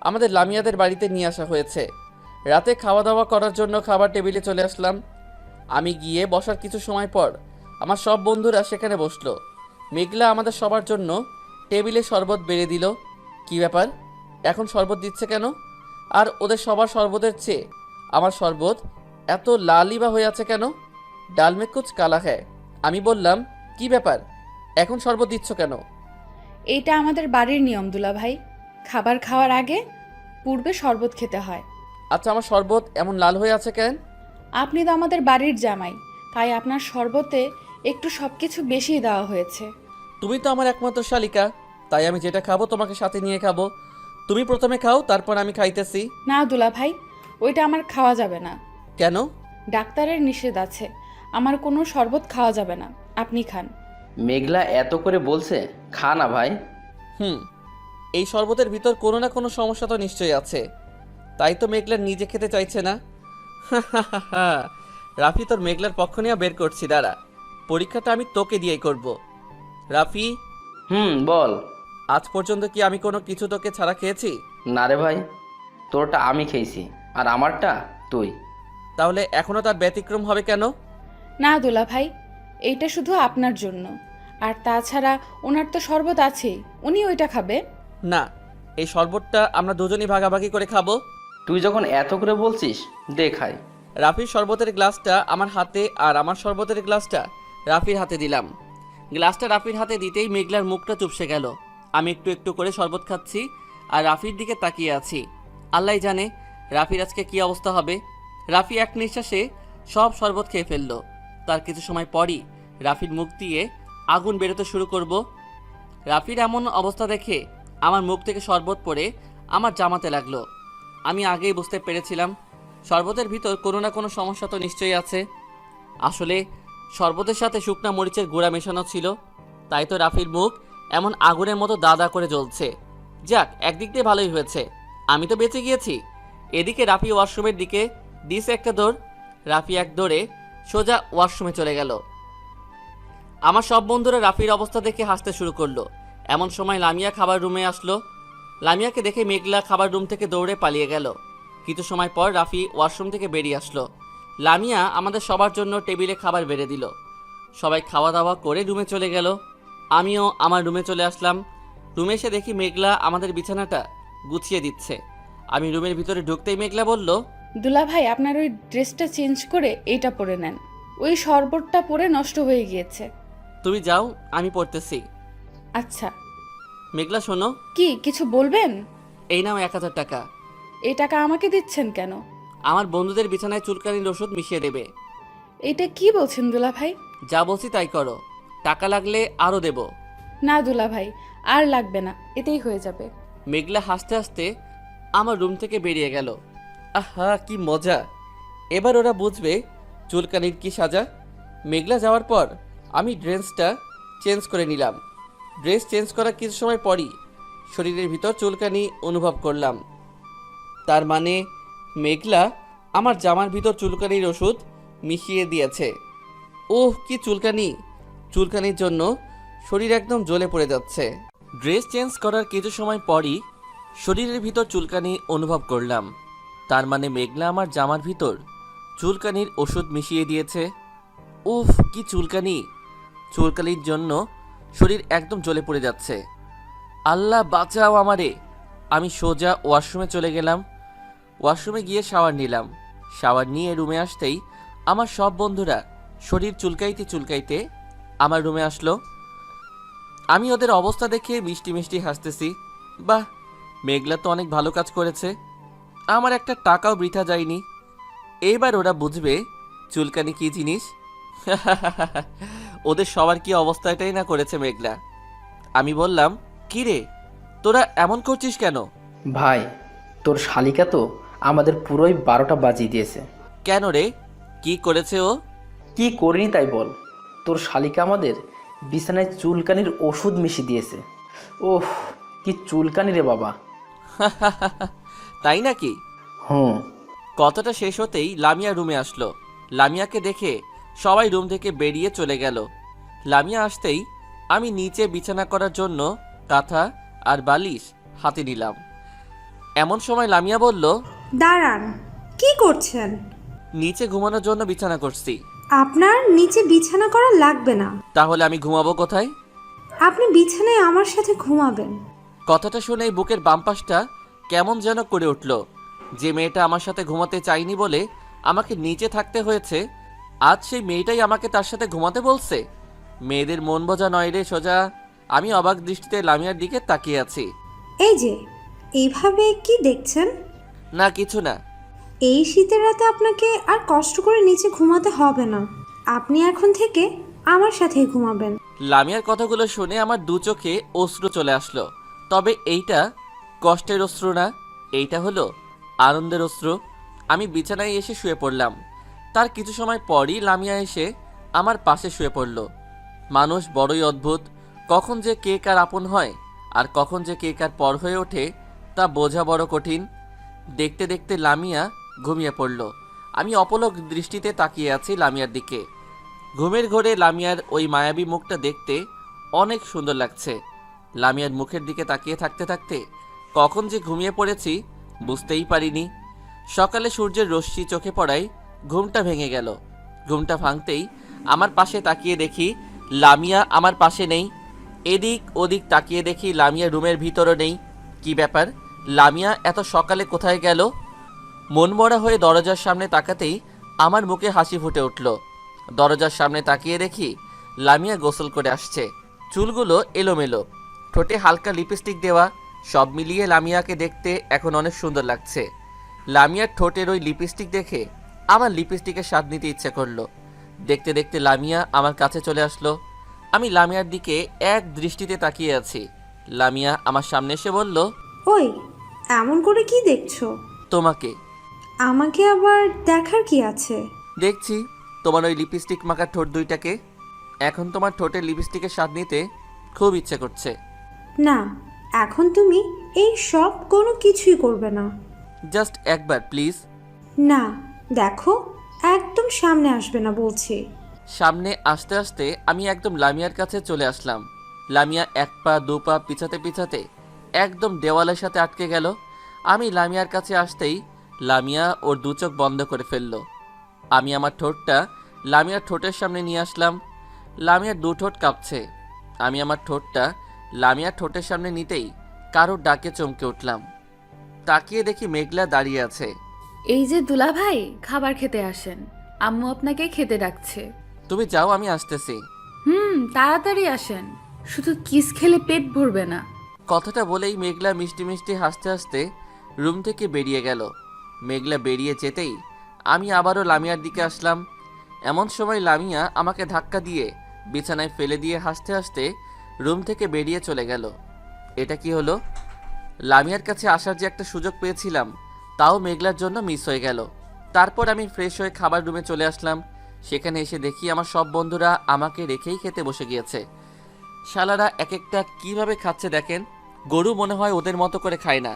আমাদের লামিয়াদের বাড়িতে নিয়ে আসা হয়েছে। রাতে খাওয়া দাওয়া করার জন্য খাবার টেবিলে চলে আসলাম। আমি গিয়ে বসার কিছু সময় পর আমার সব বন্ধুরা সেখানে বসলো। মেঘলা আমাদের সবার জন্য টেবিলে শরবত বেড়ে দিল। কী ব্যাপার, এখন শরবত দিচ্ছে কেন? আর ওদের সবার শরবতের চেয়ে আমার শরবত এত লালই বা হয়ে আছে কেন? ডাল মে কুছ কালা হ্যায়। আমি বললাম, কি ব্যাপার, এখন শরবত দিচ্ছ কেন? এইটা আমাদের বাড়ির নিয়ম দুলা ভাই। খাবার খাওয়ার আগে পূর্বে শরবত খেতে হয়। আচ্ছা, আমার শরবত এমন লাল হয়ে আছে কেন? আপনি তো আমাদের বাড়ির জামাই, তাই আপনার শরবতে একটু সবকিছু বেশি দেওয়া হয়েছে। তুমি তো আমার একমাত্র শালিকা, তাই আমি যেটা খাবো তোমাকে সাথে নিয়ে খাবো। তুমি প্রথমে খাও, তারপর আমি খাইতেছি। না দুলা ভাই, ওইটা আমার খাওয়া যাবে না। কেন? ডাক্তারের নিষেধ আছে, আমার কোনো শরবত খাওয়া যাবে না। আপনি খান। মেঘলা এত করে বলছে, খা না ভাই। এই শরবতের ভিতর কোনো না কোনো সমস্যা তো নিশ্চয়ই আছে, তাই তো মেঘলা নিজে খেতে চাইছে না। রাফি, তোর মেঘলার পক্ষ নিয়ে বের করছি, দাঁড়া। পরীক্ষাটা আমি তোকে দিয়েই করব। রাফি, বল। আজ পর্যন্ত কি আমি কোনো কিছু তোকে ছাড়া খেয়েছি? না রে ভাই, তোরটা আমি খেয়েছি আর আমারটা তুই। তাহলে এখনো তার ব্যতিক্রম হবে কেন? না দুলা ভাই, এইটা শুধু আপনার জন্য। আর তাছাড়া ওনার তো শরবত আছেই, উনি ওইটা খাবে। না, এই শরবতটা আমরা দুজনই ভাগাভাগি করে খাবো। তুই যখন এত করে বলছিস, দেখাই। রাফির শরবতের গ্লাসটা আমার হাতে আর আমার শরবতের গ্লাসটা রাফির হাতে দিলাম। গ্লাসটা রাফির হাতে দিতেই মেঘলার মুখটা চুপসে গেল। আমি একটু একটু করে শরবত খাচ্ছি আর রাফির দিকে তাকিয়ে আছি। আল্লাহ জানে রাফির আজকে কী অবস্থা হবে। রাফি এক নিঃশ্বাসে সব শরবত খেয়ে ফেলল। তার কিছু সময় পরই রাফির মুখ দিয়ে আগুন বেরোতে শুরু করব। রাফির এমন অবস্থা দেখে আমার মুখ থেকে শরবত পড়ে আমার জামাতে লাগলো। আমি আগেই বুঝতে পেরেছিলাম শরবতের ভিতর কোনো না কোনো সমস্যা তো নিশ্চয়ই আছে। আসলে শরবতের সাথে শুকনা মরিচের গুঁড়া মেশানো ছিল, তাই তো রাফির মুখ এমন আগুনের মতো দাদা করে জ্বলছে। যাক, একদিক দিয়ে ভালোই হয়েছে, আমি তো বেঁচে গিয়েছি। এদিকে রাফি ওয়াশরুমের দিকে দিছে একটা দৌড়। রাফি এক দৌড়ে সোজা ওয়াশরুমে চলে গেল। আমার সব বন্ধুরা রাফির অবস্থা দেখে হাসতে শুরু করলো। এমন সময় লামিয়া খাবার রুমে আসলো। লামিয়াকে দেখে মেঘলা খাবার রুম থেকে দৌড়ে পালিয়ে গেল। কিছু সময় পর রাফি ওয়াশরুম থেকে বেরিয়ে আসলো। লামিয়া আমাদের সবার জন্য টেবিলে খাবার বেড়ে দিল। সবাই খাওয়া দাওয়া করে রুমে চলে গেল। আমিও আমার রুমে চলে আসলাম। রুমে এসে দেখি মেঘলা আমাদের বিছানাটা গুছিয়ে দিচ্ছে। আমি রুমের ভিতরে ঢুকতেই মেঘলা বলল, দুলা ভাই, আপনার ওই ড্রেসটা চেঞ্জ করে এইটা পরে নেন। ওই শরবতটা পরে নষ্ট হয়ে গিয়েছে। তুমি যাও, আমি পড়তেছি। আচ্ছা। মেঘলা শোনো। কি কিছু বলবেন? এই নাও 1000 টাকা। এই টাকা আমাকে দিচ্ছেন কেন? আমার বন্ধুদের বিছানায় চুলকানির ওষুধ মিশিয়ে দেবে। এটা কি বলছেন দুলা ভাই? যা বলছি তাই করো, টাকা লাগলে আরও দেব। না দুলা ভাই, আর লাগবে না, এতেই হয়ে যাবে। মেঘলা হাসতে হাসতে আমার রুম থেকে বেরিয়ে গেল। আহা, কি মজা! এবার ওরা বুঝবে চুলকানির কি সাজা। মেঘলা যাওয়ার পর আমি ড্রেসটা চেঞ্জ করে নিলাম। ড্রেস চেঞ্জ করার কিছু সময় পরই শরীরের ভিতর চুলকানি অনুভব করলাম। তার মানে মেঘলা আমার জামার ভিতর চুলকানির ওষুধ মিশিয়ে দিয়েছে। ওহ, কি চুলকানি! চুলকানির জন্য শরীর একদম জ্বলে পড়ে যাচ্ছে। ড্রেস চেঞ্জ করার কিছু সময় পরই শরীরের ভিতর চুলকানি অনুভব করলাম। তার মানে মেঘলা আমার জামার ভিতর চুলকানির ওষুধ মিশিয়ে দিয়েছে। উফ, কি চুলকানি! চুলকানির জন্য শরীর একদম জ্বলে পড়ে যাচ্ছে। আল্লাহ বাঁচাও আমারে! আমি সোজা ওয়াশরুমে চলে গেলাম। ওয়াশরুমে গিয়ে শাওয়ার নিলাম। শাওয়ার নিয়ে রুমে আসতেই আমার সব বন্ধুরা শরীর চুলকাইতে চুলকাইতে আমার রুমে আসলো। আমি ওদের অবস্থা দেখে মিষ্টি মিষ্টি হাসতেছি। বাহ, মেঘলা তো অনেক ভালো কাজ করেছে, আমার একটা টাকাও বৃথা যায়নি। এইবার ওরা বুঝবে চুলকানি কি জিনিস। ওদের সবার কি অবস্থাটাই না করেছে মেঘলা। আমি বললাম, কি রে, তোরা এমন করছিস কেন? ভাই, তোর শালিকা তো আমাদের পুরোই 12টা বাজিয়ে দিয়েছে। কেন রে, কি করেছে ও? কি করিনি তাই বল। তোর শালিকা আমাদের বিছানায় চুলকানির ওষুধ মিশিয়ে দিয়েছে। ওহ, কি চুলকানি রে বাবা। তাই নাকি? হুম। কথাটা শেষ হতেই লামিয়া রুমে আসলো। লামিয়াকে দেখে সবাই রুম থেকে বেরিয়ে চলে গেল। লামিয়া আসতেই আমি নিচে বিছানা করার জন্য কাঁথা আর বালিশ হাতে নিলাম। এমন সময় লামিয়া বলল, দাঁড়ান, কি করছেন? নিচে ঘুমানোর জন্য বিছানা করছি। আপনার নিচে বিছানা করা লাগবে না। তাহলে আমি ঘুমাবো কোথায়? আপনি বিছানায় আমার সাথে ঘুমাবেন। কথাটা শুনেই বুকের বাম পাশটা কেমন যেন করে উঠল। যে মেয়েটা আমার সাথে ঘুমাতে চাইনি বলে আমাকে নিচে থাকতে হয়েছে, আজ সেই মেয়েটাই আমাকে তার সাথে ঘুমাতে বলছে। মেয়েদের মন বোঝা নয় রে সোজা। আমি অবাক দৃষ্টিতে লামিয়ার দিকে তাকিয়ে আছি। এই যে, এইভাবে কি দেখছেন? না, কিছু না। এই শীতের রাতে আপনাকে আর কষ্ট করে নিচে ঘুমাতে হবে না। আপনি এখন থেকে আমার সাথেই ঘুমাবেন। লামিয়ার কথাগুলো শুনে আমার দু চোখে অশ্রু চলে আসলো। তবে এইটা কষ্টের অশ্রু না, এইটা হলো আনন্দের অশ্রু। আমি বিছানায় এসে শুয়ে পড়লাম। তার কিছু সময় পরই লামিয়া এসে আমার পাশে শুয়ে পড়ল। মানুষ বড়ই অদ্ভুত, কখন যে কে কার আপন হয় আর কখন যে কে কার পর হয়ে ওঠে তা বোঝা বড় কঠিন। দেখতে দেখতে লামিয়া ঘুমিয়ে পড়ল। আমি অপলক দৃষ্টিতে তাকিয়ে আছি লামিয়ার দিকে। ঘুমের ঘোরে লামিয়ার ওই মায়াবী মুখটা দেখতে অনেক সুন্দর লাগছে। লামিয়ার মুখের দিকে তাকিয়ে থাকতে থাকতে কখন যে ঘুমিয়ে পড়েছি বুঝতেই পারিনি। সকালে সূর্যের রশ্মি চোখে পড়ায় ঘুমটা ভেঙে গেল। ঘুমটা ভাঙতেই আমার পাশে তাকিয়ে দেখি লামিয়া আমার পাশে নেই। এদিক ওদিক তাকিয়ে দেখি লামিয়া রুমের ভিতরও নেই। কি ব্যাপার, লামিয়া এত সকালে কোথায় গেল? মনমরা হয়ে দরজার সামনে তাকাতেই আমার মুখে হাসি ফুটে উঠল। দরজার সামনে তাকিয়ে দেখি লামিয়া গোসল করে আসছে। চুলগুলো এলোমেলো, ঠোঁটে হালকা লিপস্টিক দেওয়া, সব মিলিয়ে লামিয়াকে দেখতে এখন অনেক সুন্দর লাগছে। লামিয়ার ঠোঁটের ওই লিপস্টিক দেখে আমার লিপস্টিকের স্বাদ নিতে ইচ্ছে করলো। দেখতে দেখতে লামিয়া আমার কাছে চলে আসলো। আমি লামিয়ার দিকে এক দৃষ্টিতে তাকিয়ে আছি। লামিয়া আমার সামনে এসে বলল, ওই, এমন করে কি দেখছো? তোমাকে। আমাকে আবার দেখার কি আছে? দেখছি তোমার ওই লিপস্টিক মাখা ঠোঁট দুইটাকে। এখন তোমার ঠোঁটের লিপস্টিকের স্বাদ নিতে খুব ইচ্ছে করছে। না, এখন তুমি এই সব কোনো কিছুই করবে না। জাস্ট একবার প্লিজ। না, দেখো, একদম সামনে আসবে না বলছি। সামনে আসতে আসতে আমি একদম লামিয়ার কাছে চলে আসলাম। লামিয়া এক পা দু পা পিছাতে পিছাতে একদম দেওয়ালের সাথে আটকে গেল। আমি লামিয়ার কাছে আসতেই লামিয়া ওর দু চোখ বন্ধ করে ফেলল। আমি আমার ঠোঁটটা লামিয়ার ঠোঁটের সামনে নিয়ে আসলাম। লামিয়ার দু ঠোঁট কাঁপছে। আমি আমার ঠোঁটটা লামিয়ার ঠোঁটের সামনে নিতেই কারোর ডাকে চমকে উঠলাম। তাকিয়ে দেখি মেঘলা দাঁড়িয়ে আছে। এই যে দুলা ভাই, খাবার খেতে আসেন, আম্মু আপনাকে খেতে ডাকছে। তুমি যাও, আমি আসতেছি। তাড়াতাড়ি আসেন, শুধু কিস খেলে পেট ভরবে না। কথাটা বলেই মেঘলা মিষ্টি মিষ্টি হাসতে হাসতে রুম থেকে বেরিয়ে গেল। মেঘলা বেরিয়ে যেতেই আমি আবারও লামিয়ার দিকে আসলাম। এমন সময় লামিয়া আমাকে ধাক্কা দিয়ে বিছানায় ফেলে দিয়ে হাসতে হাসতে রুম থেকে বেরিয়ে চলে গেল। এটা কি হলো? লামিয়ার কাছে আসার যে একটা সুযোগ পেয়েছিলাম তাও মেঘলার জন্য মিস হয়ে গেল। তারপর আমি ফ্রেশ হয়ে খাবার রুমে চলে আসলাম। সেখানে এসে দেখি আমার সব বন্ধুরা আমাকে রেখেই খেতে বসে গিয়েছে। শালারা এক একটা কিভাবে খাচ্ছে দেখেন, গরু মনে হয় ওদের মতো করে খায় না।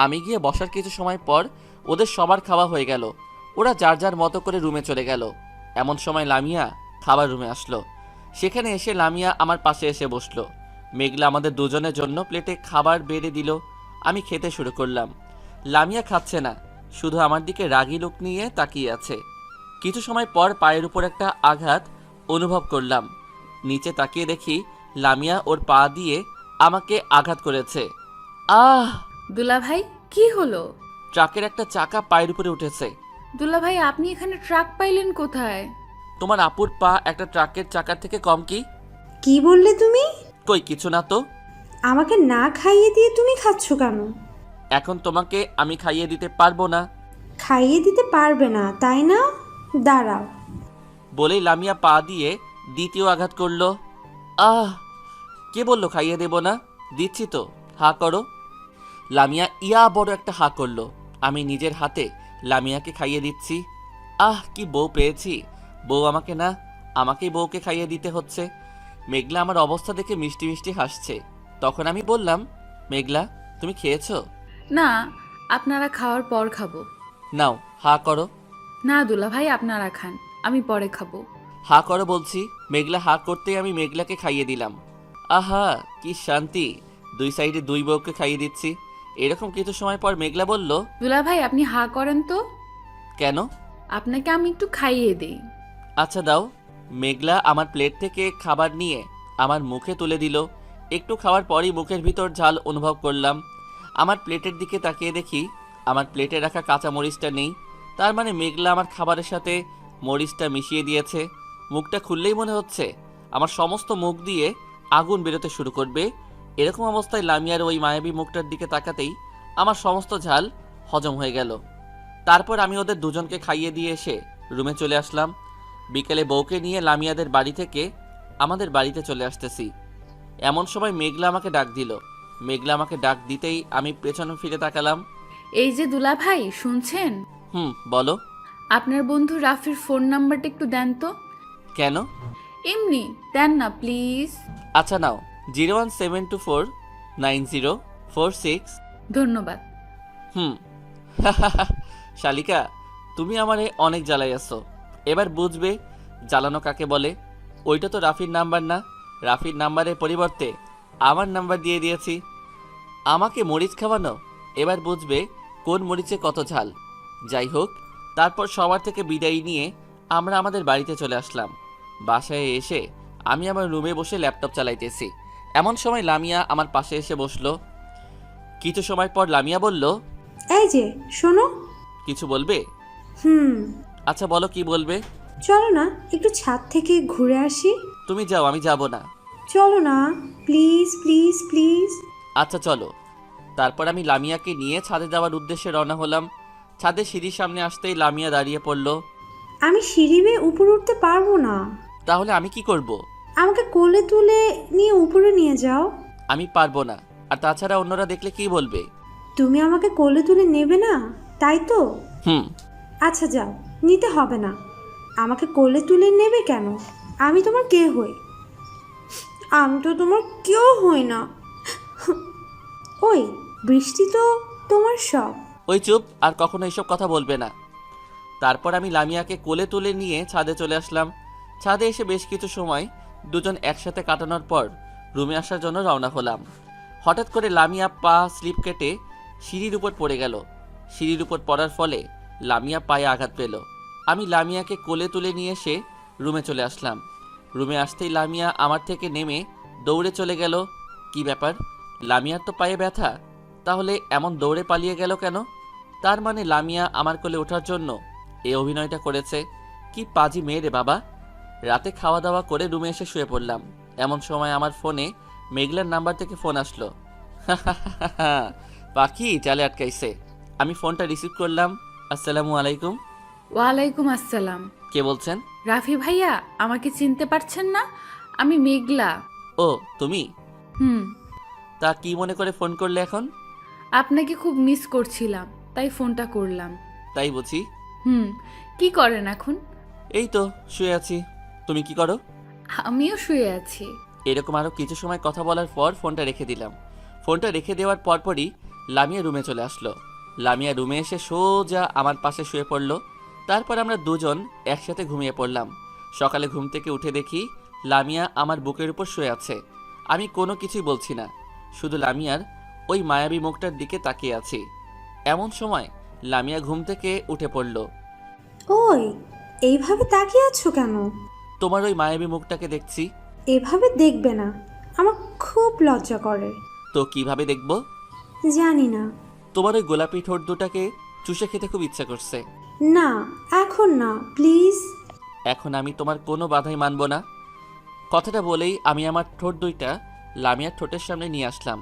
আমি গিয়ে বসার কিছু সময় পর ওদের সবার খাওয়া হয়ে গেল। ওরা যার যার মতো করে রুমে চলে গেল। এমন সময় লামিয়া খাবার রুমে আসলো। সেখানে এসে লামিয়া আমার পাশে এসে বসলো। মেঘলা আমাদের দুজনের জন্য প্লেটে খাবার বেড়ে দিল। আমি খেতে শুরু করলাম। লামিয়া খাচ্ছে না, শুধু আমার দিকে রাগী লোক নিয়ে তাকিয়ে আছে। কিছু সময় পর পায়ের উপর একটা আঘাত অনুভব করলাম। নিচে তাকিয়ে দেখি লামিয়া ওর পা দিয়ে আমাকে আঘাত করেছে। আহ! দুলা ভাই, কি হলো? ট্রাকের একটা চাকা পায়ের উপরে উঠেছে। দুলা ভাই, আপনি এখানে ট্রাক পাইলেন কোথায়? তোমার আপুর পা একটা ট্রাকের চাকার থেকে কম কি? কি বললে তুমি? কই কিছু না তো। আমাকে না খাইয়ে দিয়ে তুমি খাচ্ছ কেন? এখন তোমাকে আমি খাইয়ে দিতে পারবো না। খাইয়ে দিতে পারবে না তাই না? দাঁড়াও। বলেই লামিয়া পা দিয়ে দ্বিতীয় আঘাত করলো। আহ! কে বললো খাইয়ে দেব না? দিচ্ছি তো, হা করো। লামিয়া ইয়া বড় একটা হা করলো। আমি নিজের হাতে লামিয়াকে খাইয়ে দিচ্ছি। আহ, কি বউ পেয়েছি! বউ আমাকে না, আমাকেই বউকে খাইয়ে দিতে হচ্ছে। মেঘলা আমার অবস্থা দেখে মিষ্টি মিষ্টি হাসছে। তখন আমি বললাম, মেঘলা তুমি খেয়েছো? না, আপনারা খাওয়ার পর খাবো। নাও হা করো। না দুলা ভাই, আপনারা খান, আমি পরে খাবো। হা করো বলছি। মেঘলা হা করতেই আমি মেঘলাকে খাইয়ে দিলাম। আহা, কি শান্তি! দুই সাইডে দুই বউকে খাইয়ে দিচ্ছি। এরকম কিছু সময় পর মেঘলা বলল, দুলা ভাই আপনি হা করেন তো, কেন? আপনাকে আমি একটু খাইয়ে দেই। আচ্ছা দাও। মেঘলা আমার প্লেট থেকে খাবার নিয়ে আমার মুখে তুলে দিল। একটু খাওয়ার পরই মুখের ভিতর ঝাল অনুভব করলাম। আমার প্লেটের দিকে তাকিয়ে দেখি আমার প্লেটে রাখা কাঁচা মরিচটা নেই। তার মানে মেঘলা আমার খাবারের সাথে মরিচটা মিশিয়ে দিয়েছে। মুখটা খুললেই মনে হচ্ছে আমার সমস্ত মুখ দিয়ে আগুন বেরোতে শুরু করবে। এরকম অবস্থায় লামিয়ার ওই মায়াবী মুখটার দিকে তাকাতেই আমার সমস্ত ঝাল হজম হয়ে গেল। তারপর আমি ওদের দুজনকে খাইয়ে দিয়ে এসে রুমে চলে আসলাম। বিকেলে বউকে নিয়ে লামিয়াদের বাড়ি থেকে আমাদের বাড়িতে চলে আসতেছি। এমন সময় মেঘলা আমাকে ডাক দিল। মেঘলা আমাকে ডাক দিতেই আমি পেছনে ফিরে তাকালাম। এই যে দুলা ভাই শুনছেন, বলো। আপনার বন্ধু রাফির ফোন নাম্বারটা একটু দেন তো। কেন? এমনি দেন না প্লিজ। আচ্ছা নাও, 017249046। ধন্যবাদ। শালিকা, তুমি আমারে অনেক জ্বালাই আছো। এবার বুঝবে জ্বালানো কাকে বলে। ওইটা তো রাফির নাম্বার না। রাফির নাম্বারের পরিবর্তে আমার নাম্বার দিয়ে দিয়েছি। আমাকে মরিচ খাওয়ানো। এবার বুঝবে কোন মরিচে কত ঝাল। যাই হোক, তারপর সবার থেকে বিদায় নিয়ে আমরা আমাদের বাড়িতে চলে আসলাম। বাসায় এসে আমি আমার রুমে বসে ল্যাপটপ চালাইতেছি। এমন সময় লামিয়া আমার পাশে এসে বসলো। কিছু সময় পর লামিয়া বলল, এই যে শোনো। কিছু বলবে? আচ্ছা বলো, কি বলবে? চলো না একটু ছাদ থেকে ঘুরে আসি। তুমি যাও, আমি যাব না। চলো না প্লিজ প্লিজ প্লিজ। আচ্ছা চলো। তারপর আমি লামিয়াকে নিয়ে ছাদে যাওয়ার উদ্দেশ্যে রওনা হলাম। ছাদে সিঁড়ির সামনে আসতেই লামিয়া দাঁড়িয়ে পড়ল। আমি সিঁড়ি বেয়ে উপরে উঠতে পারবো না। তাহলে আমি কি করব? আমাকে কোলে তুলে নিয়ে উপরে নিয়ে যাও। আমি পারবো না। আর তাছাড়া অন্যরা দেখলে কি বলবে? তুমি আমাকে কোলে তুলে নেবে না, তাই তো? হুম। আচ্ছা যাও, নিতে হবে না। আমাকে কোলে তুলে নেবে কেন? আমি তোমার কে হই? আমি তো তোমার কেউ হই না। ওই বৃষ্টি তো তোমার সব। ওই চুপ, আর কখনো এইসব কথা বলবে না। তারপর আমি লামিয়াকে কোলে তুলে নিয়ে ছাদে চলে আসলাম। ছাদে এসে বেশ কিছু সময় দুজন একসাথে কাটানোর পর রুমে আসার জন্য রওনা হলাম। হঠাৎ করে লামিয়া পা স্লিপ কেটে সিঁড়ির উপর পড়ে গেল। সিঁড়ির উপর পড়ার ফলে লামিয়া পায়ে আঘাত পেল। আমি লামিয়াকে কোলে তুলে নিয়ে এসে রুমে চলে আসলাম। রুমে আসতেই লামিয়া আমার থেকে নেমে দৌড়ে চলে গেল। কি ব্যাপার, লামিয়ার তো পায়ে ব্যথা, তাহলে এমন দৌড়ে পালিয়ে গেল কেন? তার মানে লামিয়া আমার কোলে ওঠার জন্য এই অভিনয়টা করেছে। কি পাজি মেয়ে রে বাবা। রাতে খাওয়া দাওয়া করে রুমে এসে শুয়ে পড়লাম। এমন সময় আমার ফোনে মেঘলার নাম্বার থেকে ফোন আসলো। পাখি চালে আটকাইছে। আমি ফোনটা রিসিভ করলাম। আসসালামু আলাইকুম। ওয়ালাইকুম আসসালাম। কে বলছেন? রাফি ভাইয়া, আমাকে চিনতে পারছেন না? আমি মেঘলা। ও তুমি? তা কি মনে করে ফোন করলে এখন? আপনাকে খুব মিস করছিলাম, তাই ফোনটা করলাম। তাই বুঝি। কি করেন এখন? এই তো শুয়ে আছি। তুমি কি করো? আমিও শুয়ে আছি। এরকম আরো কিছু সময় কথা বলার পর ফোনটা রেখে দিলাম। ফোনটা রেখে দেওয়ার পরপরই লামিয়া রুমে চলে আসলো। লামিয়া রুমে এসে সোজা আমার পাশে শুয়ে পড়লো। তারপর আমরা দুজন একসাথে ঘুমিয়ে পড়লাম। সকালে ঘুম থেকে উঠে দেখি লামিয়া আমার বুকের উপর শুয়ে আছে। আমি কোনো কিছুই বলছি না, শুধু লামিয়ার ওই মায়াবী মুখটার দিকে তাকিয়ে আছি। এমন সময় লামিয়া ঘুম থেকে উঠে পড়ল। ওই এইভাবে তাকিয়ে আছো কেন? তোমার ওই মায়াবী মুখটাকে দেখছি। এভাবে দেখবে না, আমার খুব লজ্জা করে। তো কিভাবে দেখব? জানি না। তোমার ওই গোলাপি ঠোঁট দুটাকে চুষে খেতে খুব ইচ্ছা করছে। না এখন না প্লিজ। এখন আমি তোমার কোনো বাধাই মানব না। কথাটা বলেই আমি আমার ঠোঁট দুইটা লামিয়ার ঠোঁটের সামনে নিয়ে আসলাম।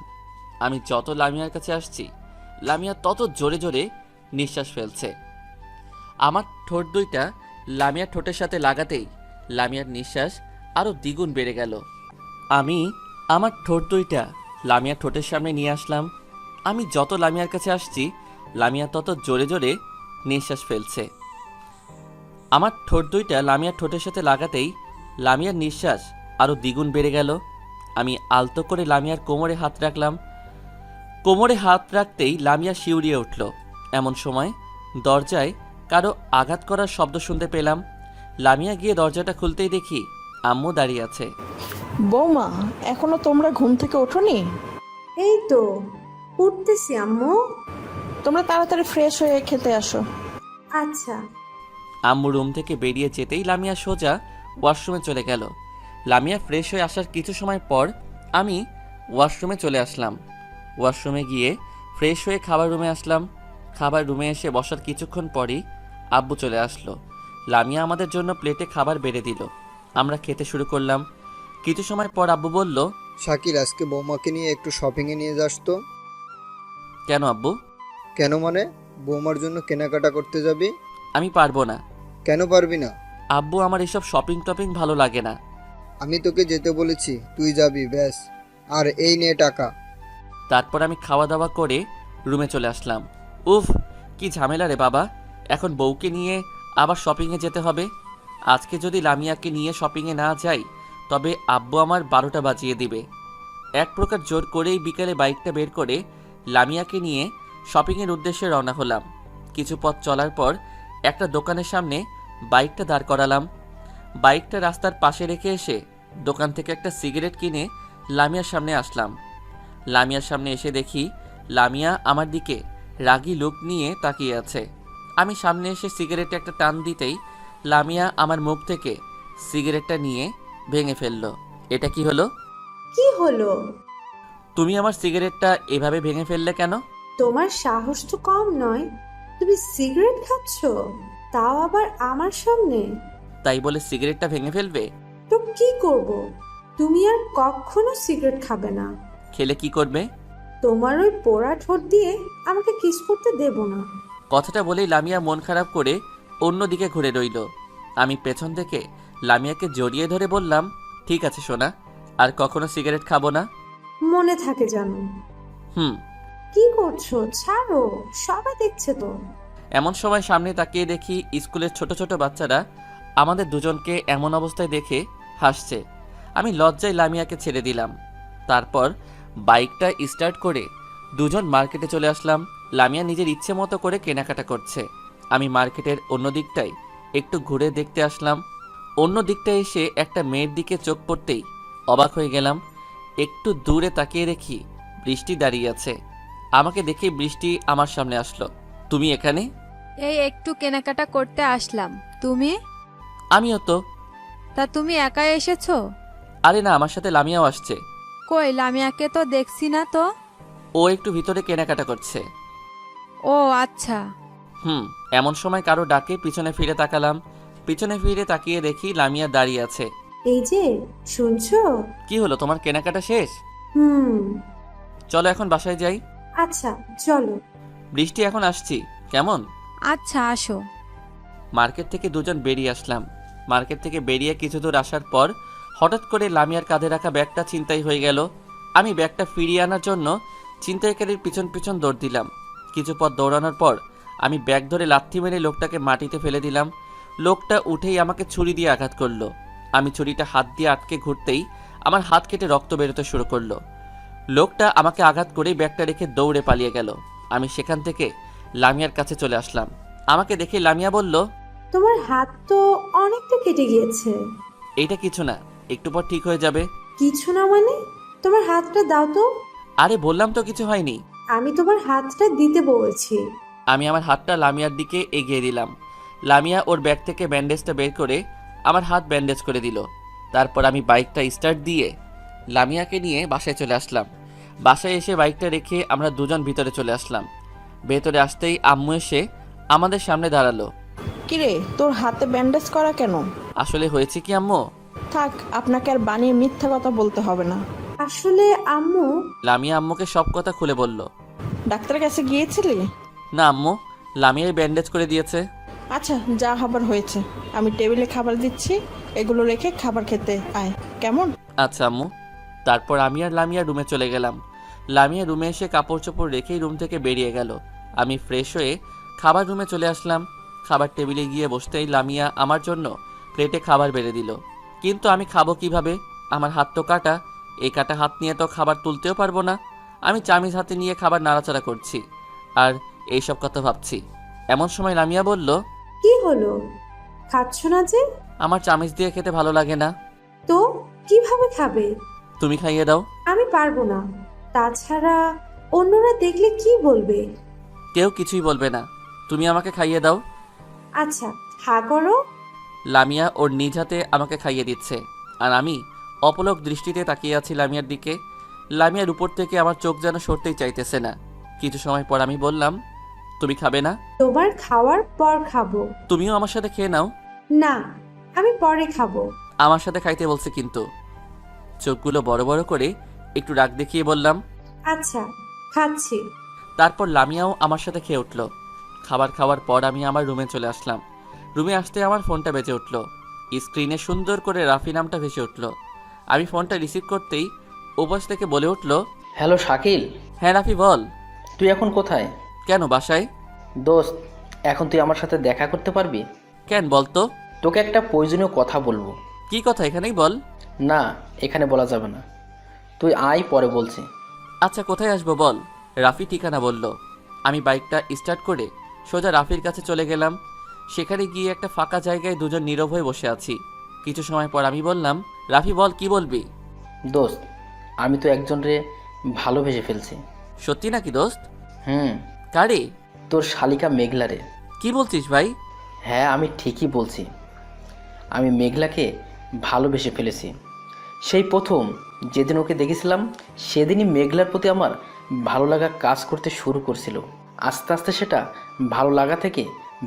আমি যত লামিয়ার কাছে আসছি, লামিয়া তত জোরে জোরে নিঃশ্বাস ফেলছে। আমার ঠোঁট দুইটা লামিয়ার ঠোঁটের সাথে লাগাতেই লামিয়ার নিঃশ্বাস আরও দ্বিগুণ বেড়ে গেল। আমি আমার ঠোঁট দুইটা লামিয়ার ঠোঁটের সামনে নিয়ে আসলাম। আমি যত লামিয়ার কাছে আসছি, লামিয়া তত জোরে জোরে নিঃশ্বাস ফেলছে। আমার ঠোঁট দুইটা লামিয়ার ঠোঁটের সাথে লাগাতেই লামিয়ার নিঃশ্বাস আরও দ্বিগুণ বেড়ে গেল। আমি আলতো করে লামিয়ার কোমরে হাত রাখলাম। কোমরে হাত রাখতেই লামিয়া শিউরিয়ে উঠল। এমন সময় দরজায় কারো আঘাত করার শব্দ শুনতে পেলাম। লামিয়া গিয়ে দরজাটা খুলতেই দেখি আম্মু দাঁড়িয়ে আছে। বৌমা, এখনো তোমরা ঘুম থেকে ওঠোনি? এই তো উঠতেছি আম্মু। তোমরা তাড়াতাড়ি ফ্রেশ হয়ে খেতে আসো। আচ্ছা। আম্মু রুম থেকে বেরিয়ে যেতেই লামিয়া সোজা ওয়াশরুমে চলে গেল। লামিয়া ফ্রেশ হয়ে আসার কিছু সময় পর আমি ওয়াশরুমে চলে আসলাম। ওয়াশরুমে গিয়ে ফ্রেশ হয়ে খাবার রুমে আসলাম। খাবার রুমে এসে বসার কিছুক্ষণ পরই আব্বু চলে আসলো। লামিয়া আমাদের জন্য প্লেটে খাবার বেড়ে দিল। আমরা খেতে শুরু করলাম। কিছু সময় পর আব্বু বলল, শাকিল, আজকে বৌমাকে নিয়ে একটু শপিংয়ে নিয়ে যাস তো। কেন আব্বু? কেন মানে? বৌমার জন্য কেনাকাটা করতে যাবি? আমি পারবো না। কেন পারবি না? আব্বু, আমার এসব শপিং টপিং ভালো লাগে না। আমি তোকে যেতে বলেছি, তুই যাবি ব্যাস। আর এই নে টাকা। তারপর আমি খাওয়া দাওয়া করে রুমে চলে আসলাম। উফ, কি ঝামেলা রে বাবা, এখন বউকে নিয়ে আবার শপিংয়ে যেতে হবে। আজকে যদি লামিয়াকে নিয়ে শপিংয়ে না যাই তবে আব্বু আমার 12টা বাজিয়ে দিবে। এক প্রকার জোর করেই বিকেলে বাইকটা বের করে লামিয়াকে নিয়ে শপিংয়ের উদ্দেশ্যে রওনা হলাম। কিছু পথ চলার পর একটা দোকানের সামনে বাইকটা দাঁড় করালাম। বাইকটা রাস্তার পাশে রেখে এসে দোকান থেকে একটা সিগারেট কিনে লামিয়ার সামনে আসলাম। লামিয়ার সামনে এসে দেখি লামিয়া আমার দিকে রাগী লুক নিয়ে তাকিয়ে আছে। আমি সামনে এসে সিগারেটে একটা টান দিতেই লামিয়া আমার মুখ থেকে সিগারেটটা নিয়ে ভেঙে ফেলল। এটা কি হলো? কি হলো? তুমি আমার সিগারেটটা এভাবে ভেঙে ফেললে কেন? তোমার সাহস তো কম নয়, তুমি সিগারেট খাচ্ছ, তাও আবার আমার সামনে। তাই বলে সিগারেটটা ভেঙে ফেলবে? তো কি করব? তুমি আর কখনো সিগারেট খাবে না। খেলে কি করবে? তোমার ওই পোড়া ঠোঁট দিয়ে আমাকে কিস করতে দেব না। কথাটা বলেই লামিয়া মন খারাপ করে অন্যদিকে ঘুরে রইল। আমি পেছন থেকে লামিয়াকে জড়িয়ে ধরে বললাম, ঠিক আছে সোনা, আর কখনো সিগারেট খাবো না। মনে থাকে জানো। হুম। কি করছো? ছাড়ো, সবাই দেখছে তো। এমন সময় সামনে তাকিয়ে দেখি স্কুলের ছোট ছোট বাচ্চারা আমাদের দুজনকে এমন অবস্থায় দেখে হাসছে। আমি লজ্জায় লামিয়াকে ছেড়ে দিলাম। তারপর বাইকটা স্টার্ট করে দুজন মার্কেটে চলে আসলাম। লামিয়া নিজের ইচ্ছে মতো করে কেনাকাটা করছে। আমি মার্কেটের অন্য দিকটায় একটু ঘুরে দেখতে আসলাম। অন্য দিকটায় এসে একটা মেয়ের দিকে চোখ পড়তেই অবাক হয়ে গেলাম। একটু দূরে তাকিয়ে দেখি বৃষ্টি দাঁড়িয়ে আছে। আমাকে দেখে বৃষ্টি আমার সামনে আসলো। তুমি এখানে? এই একটু কেনাকাটা করতে আসলাম। তুমি? আমিও তো। তা তুমি একাই এসেছো? আরে না, আমার সাথে লামিয়াও আসছে। কই, লামিয়াকে তো দেখছি না তো। ও একটু ভিতরে কেনাকাটা করছে। ও আচ্ছা। এমন সময় কারো ডাকে পিছনে ফিরে তাকালাম। পিছনে ফিরে তাকিয়ে দেখি লামিয়া দাঁড়িয়ে আছে। এই যে, শুনছো? কি হলো, তোমার কেনাকাটা শেষ? চলো এখন বাসায় যাই। আচ্ছা চলো। বৃষ্টি, এখন আসছি কেমন? আচ্ছা আসো। মার্কেট থেকে দুজন বেরিয়ে আসলাম। মার্কেট থেকে বেরিয়ে কিছু দূর আসার পর হঠাৎ করে লামিয়ার কাঁধে রাখা ব্যাগটা ছিনতাই হয়ে গেল। আমি ব্যাগটা ফিরিয়ে আনার জন্য ছিনতাইকারীর পিছন পিছন দৌড় দিলাম। কিছু পথ দৌড়ানোর পর আমি ব্যাগ ধরে লাথি মেরে লোকটাকে মাটিতে ফেলে দিলাম। লোকটা উঠেই আমাকে ছুরি দিয়ে আঘাত করলো। আমি ছুরিটা হাত দিয়ে আটকে ঘুরতেই আমার হাত কেটে রক্ত বেরোতে শুরু করলো। লোকটা আমাকে আঘাত করেই ব্যাগটা রেখে দৌড়ে পালিয়ে গেল। আমি সেখান থেকে লামিয়ার কাছে চলে আসলাম। আমাকে দেখে লামিয়া বলল, তোমার হাত তো অনেকটা কেটে গিয়েছে। এইটা কিছু না, একটু পর ঠিক হয়ে যাবে। কিছু না মানে? তোমার হাতটা দাও তো। আরে বললাম তো কিছু হয়নি। আমি তোমার হাতটা দিতে বলেছি। আমি আমার হাতটা লামিয়ার দিকে এগিয়ে দিলাম। লামিয়া ওর ব্যাগ থেকে ব্যান্ডেজটা বের করে আমার হাত ব্যান্ডেজ করে দিল। তারপর আমি বাইকটা স্টার্ট দিয়ে লামিয়াকে নিয়ে বাসায় চলে আসলাম। বাসায় এসে বাইকটা রেখে আমরা দুজন ভিতরে চলে আসলাম। ভেতরে আসতেই আম্মু এসে আমাদের সামনে দাঁড়ালো। কিরে, তোর হাতে ব্যান্ডেজ করা কেন? আসলে হয়েছে কি আম্মু? থাক, আপনাকে আর বানিয়ে মিথ্যা কথা বলতে হবে না। আসলে আম্মু, লামিয়া আম্মুকে সব কথা খুলে বলল। ডাক্তারের কাছে গিয়েছিলি? না আম্মু, লামিয়াই ব্যান্ডেজ করে দিয়েছে। আচ্ছা, যা হবার হয়েছে। আমি টেবিলে খাবার দিচ্ছি, এগুলো রেখে খাবার খেতে আয়, কেমন? আচ্ছা আম্মু। তারপর আমি আর লামিয়া রুমে চলে গেলাম। লামিয়া রুমে এসে কাপড় চোপড় রেখেই রুম থেকে বেরিয়ে গেল। আমি ফ্রেশ হয়ে খাবার রুমে চলে আসলাম। খাবার টেবিলে গিয়ে বসতেই লামিয়া আমার জন্য প্লেটে খাবার বেড়ে দিল। কিন্তু আমি খাবো কিভাবে? আমার হাত তো কাটা। এই কাটা হাত নিয়ে তো খাবার তুলতেও পারবো না। আমি চামিচ হাতে নিয়ে খাবার নাড়াচাড়া করছি আর এইসব কথা ভাবছি। এমন সময় লামিয়া বলল, কি হলো? খাচ্ছ না যে? আমার চামিচ দিয়ে খেতে ভালো লাগে না। তো কিভাবে খাবে? তুমি খাইয়ে দাও। আমি পারবো না। তাছাড়া অন্যরা দেখলে কি বলবে? কেউ কিছুই বলবে না, তুমি আমাকে খাইয়ে দাও। আচ্ছা, হা করো। লামিয়া ওর নিজ হাতে আমাকে খাইয়ে দিচ্ছে আর আমি অপলক দৃষ্টিতে তাকিয়ে আছি লামিয়ার দিকে। লামিয়ার উপর থেকে আমার চোখ যেন সরতেই চাইতেছে না। কিছু সময় পর আমি বললাম, তুমি খাবে না? তোমার খাওয়ার পর খাবো। তুমিও আমার সাথে খেয়ে নাও। না, আমি পরে খাবো। আমার সাথে খাইতে বলছে কিন্তু। চোখগুলো বড় বড় করে একটু রাগ দেখিয়ে বললাম, আচ্ছা, খাচ্ছি। তারপর লামিয়াও আমার সাথে খেয়ে উঠল। খাবার খাওয়ার পর আমি আমার রুমে চলে আসলাম। রুমে আসতে আমার ফোনটা বেজে উঠল। স্ক্রিনে সুন্দর করে রাফি নামটা ভেসে উঠল। আমি ফোনটা রিসিভ করতেই ওপাশ থেকে বলে উঠল, হ্যালো শাকিল, হ্যাঁ রাফি বল। তুই এখন কোথায়? কেন, বাসায়। দোস্ত, এখন তুই আমার সাথে দেখা করতে পারবি? কেন বলতো? তোকে একটা প্রয়োজনীয় কথা বলবো। কি কথা, এখানেই বল। না, এখানে বলা যাবে না, তুই আয়, পরে বলছি। আচ্ছা কোথায় আসবো বল। রাফি ঠিকানা বলল। আমি বাইকটা স্টার্ট করে সোজা রাফির কাছে চলে গেলাম। সেখানে গিয়ে একটা ফাঁকা জায়গায় দুজন নীরব হয়ে বসে আছি। কিছু সময় পর আমি বললাম, রাফি বল, কি বলবি? দোস্ত, আমি তো একজনরে ভালোবেসে ফেলছি। সত্যি নাকি দোস্ত? কারে? কারে? তোর শালিকা মেঘলারে। কি বলছিস ভাই? হ্যাঁ, আমি ঠিকই বলছি। আমি মেঘলাকে ভালোবেসে ফেলেছি। সেই প্রথম যেদিন ওকে দেখেছিলাম সেদিনই মেঘলার প্রতি আমার ভালো লাগা কাজ করতে শুরু করছিল। আস্তে আস্তে সেটা ভালো লাগা থেকে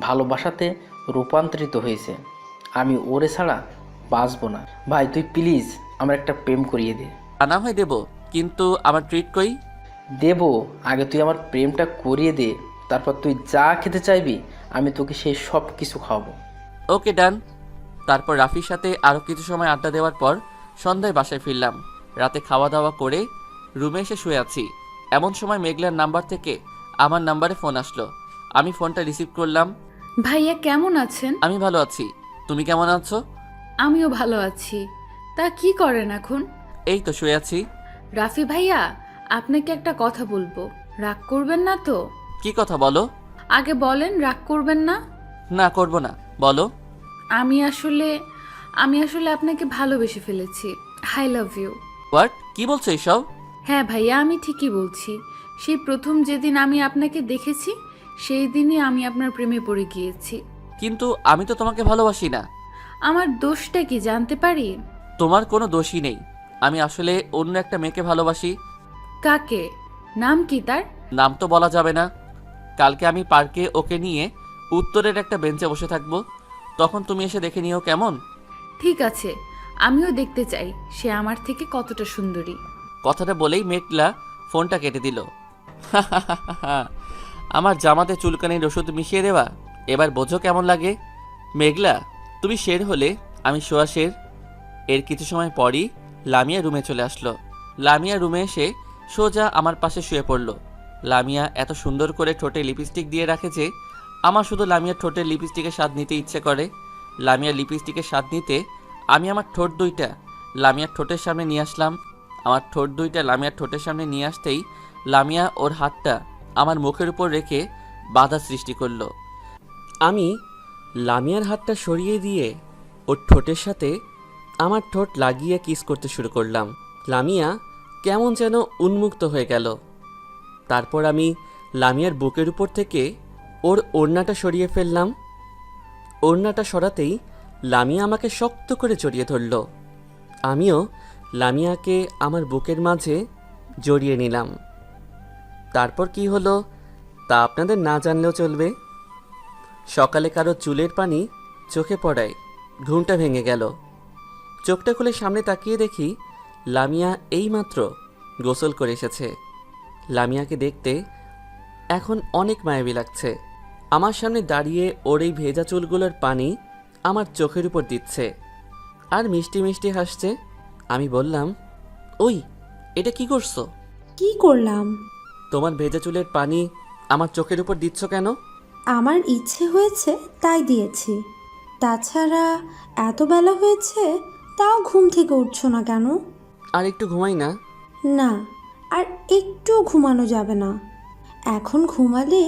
ভালোবাসাতে রূপান্তরিত হয়েছে। আমি ওরে ছাড়া বাঁচব না। ভাই, তুই প্লিজ আমার একটা প্রেম করিয়ে দে। না হয় দেবো, কিন্তু আমার ট্রিট কই? দেবো, আগে তুই আমার প্রেমটা করিয়ে দে, তারপর তুই যা খেতে চাইবি আমি তোকে সেই সব কিছু খাওয়াবো। ওকে ডান। তারপর রাফির সাথে আরও কিছু সময় আড্ডা দেওয়ার পর সন্ধ্যায় বাসায় ফিরলাম। রাতে খাওয়া দাওয়া করে রুমে এসে শুয়ে আছি। এমন সময় মেঘলার নাম্বার থেকে আমার নাম্বারে ফোন আসলো। আমি ফোনটা রিসিভ করলাম। ভাইয়া কেমন আছেন? আমি ভালো আছি, তুমি কেমন আছো? আমিও ভালো আছি। তা কি করেন এখন? এই তো শুয়ে আছি। রাফি ভাইয়া, আপনাকে একটা কথা বলবো, রাগ করবেন না তো? কি কথা বলো? আগে বলেন, রাগ করবেন না? না করব না, বলো। আমি আসলে আপনাকে ভালোবেসে ফেলেছি। I love you. হোয়াট? কি বলছো এইসব? হ্যাঁ ভাইয়া, আমি ঠিকই বলছি। সেই প্রথম যেদিন আমি আপনাকে দেখেছি সেই দিনই আমি আপনার প্রেমে পড়ে গিয়েছি। কিন্তু আমি তো তোমাকে ভালোবাসি না। আমার দোষটা কি জানতে পারি? তোমার কোনো দোষই নেই। আমি আসলে অন্য একটা মেয়েকে ভালোবাসি। কাকে? নাম কি তার? নাম তো বলা যাবে না। কালকে আমি পার্কে ওকে নিয়ে উত্তরের একটা বেঞ্চে বসে থাকবো, তখন তুমি এসে দেখে নিও, কেমন? ঠিক আছে, আমিও দেখতে চাই সে আমার থেকে কতটা সুন্দরী। কথাটা বলেই মেঘলা ফোনটা কেটে দিল। আমার জামাতে চুলকানির ওষুধ মিশিয়ে দেওয়া, এবার বোঝো কেমন লাগে। মেঘলা, তুমি শের হলে আমি শোয়া শের। এর কিছু সময় পরই লামিয়া রুমে চলে আসলো। লামিয়া রুমে এসে সোজা আমার পাশে শুয়ে পড়ল। লামিয়া এত সুন্দর করে ঠোঁটে লিপস্টিক দিয়ে রাখে যে আমার শুধু লামিয়ার ঠোঁটের লিপস্টিকের স্বাদ নিতে ইচ্ছে করে। লামিয়ার লিপস্টিকের স্বাদ নিতে আমি আমার ঠোঁট দুইটা লামিয়ার ঠোঁটের সামনে নিয়ে আসলাম। আমার ঠোঁট দুইটা লামিয়ার ঠোঁটের সামনে নিয়ে আসতেই লামিয়া ওর হাতটা আমার মুখের উপর রেখে বাধা সৃষ্টি করলো। আমি লামিয়ার হাতটা সরিয়ে দিয়ে ওর ঠোঁটের সাথে আমার ঠোঁট লাগিয়ে কিস করতে শুরু করলাম। লামিয়া কেমন যেন উন্মুক্ত হয়ে গেল। তারপর আমি লামিয়ার বুকের উপর থেকে ওর ওড়নাটা সরিয়ে ফেললাম। ওড়নাটা সরাতেই লামিয়া আমাকে শক্ত করে জড়িয়ে ধরল। আমিও লামিয়াকে আমার বুকের মাঝে জড়িয়ে নিলাম। তারপর কি হলো তা আপনাদের না জানলেও চলবে। সকালে কারো চুলের পানি চোখে পড়ায় ঘুমটা ভেঙে গেল। চোখটা খুলে সামনে তাকিয়ে দেখি লামিয়া এইমাত্র গোসল করে এসেছে। লামিয়াকে দেখতে এখন অনেক মায়াবী লাগছে। আমার সামনে দাঁড়িয়ে ওর এই ভেজা চুলগুলোর পানি আমার চোখের উপর দিচ্ছে আর মিষ্টি মিষ্টি হাসছে। আমি বললাম, ওই এটা কি করছো? কি করলাম? তোমার ভেজা চুলের পানি আমার চোখের উপর দিচ্ছ কেন? আমার ইচ্ছে হয়েছে তাই দিয়েছি। তাছাড়া এত বেলা হয়েছে, তাও ঘুম থেকে উঠছো না কেন? আর একটু ঘুমাই না? না, আর একটু ঘুমানো যাবে না। এখন ঘুমালে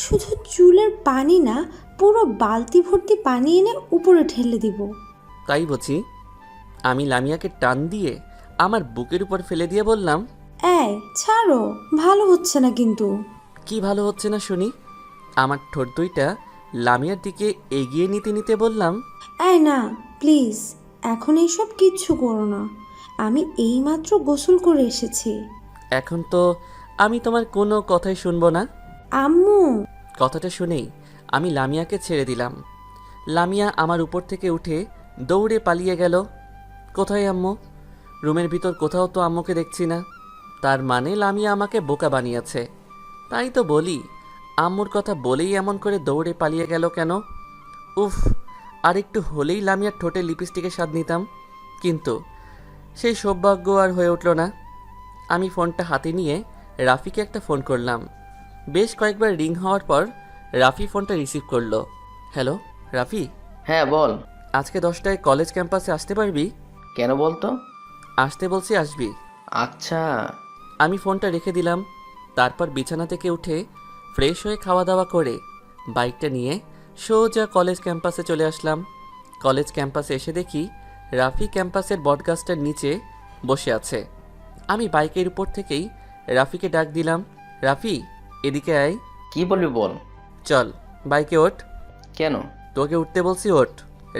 শুধু চুলের পানি না, পুরো বালতি ভর্তি পানি এনে উপরে ঢেলে দিব। তাই বুঝি? আমি লামিয়াকে টান দিয়ে আমার বুকের উপর ফেলে দিয়ে বললাম, এই ছাড়ো, ভালো হচ্ছে না কিন্তু। কি ভালো হচ্ছে না শুনি? আমার ঠোঁট দুইটা লামিয়ার দিকে এগিয়ে নিতে নিতে বললাম, এই না, প্লিজ এখন এইসব কিচ্ছু করো না। আমি এইমাত্র গোসল করে এসেছি। এখন তো আমি তোমার কোনো কথাই শুনবো না। আম্মু। কথাটা শুনেই আমি লামিয়াকে ছেড়ে দিলাম। লামিয়া আমার উপর থেকে উঠে দৌড়ে পালিয়ে গেল। কোথায় আম্মু? রুমের ভিতর কোথাও তো আম্মুকে দেখছি না। তার মানে লামিয়া আমাকে বোকা বানিয়েছে। তাই তো বলি, আম্মুর কথা বলেই এমন করে দৌড়ে পালিয়ে গেল কেন? উফ, আর একটু হলেই লামিয়ার ঠোঁটে লিপস্টিকের স্বাদ নিতাম, কিন্তু সেই সৌভাগ্য আর হয়ে উঠল না। আমি ফোনটা হাতে নিয়ে রাফিকে একটা ফোন করলাম। বেশ কয়েকবার রিং হওয়ার পর রাফি ফোনটা রিসিভ করলো। হ্যালো রাফি, হ্যাঁ বল। আজকে 10টায় কলেজ ক্যাম্পাসে আসতে পারবি? কেন বলতো? আসতে বলছি, আসবি। আচ্ছা। আমি ফোনটা রেখে দিলাম। তারপর বিছানা থেকে উঠে ফ্রেশ হয়ে খাওয়া দাওয়া করে বাইকটা নিয়ে সোজা কলেজ ক্যাম্পাসে চলে আসলাম। কলেজ ক্যাম্পাসে এসে দেখি রাফি ক্যাম্পাসের বটগাছটার নিচে বসে আছে। আমি বাইকের উপর থেকেই রাফিকে ডাক দিলাম, রাফি এদিকে আয়। কি বলবি বল। চল বাইকে ওঠ। কেন? তোকে উঠতে বলছি, ওঠ।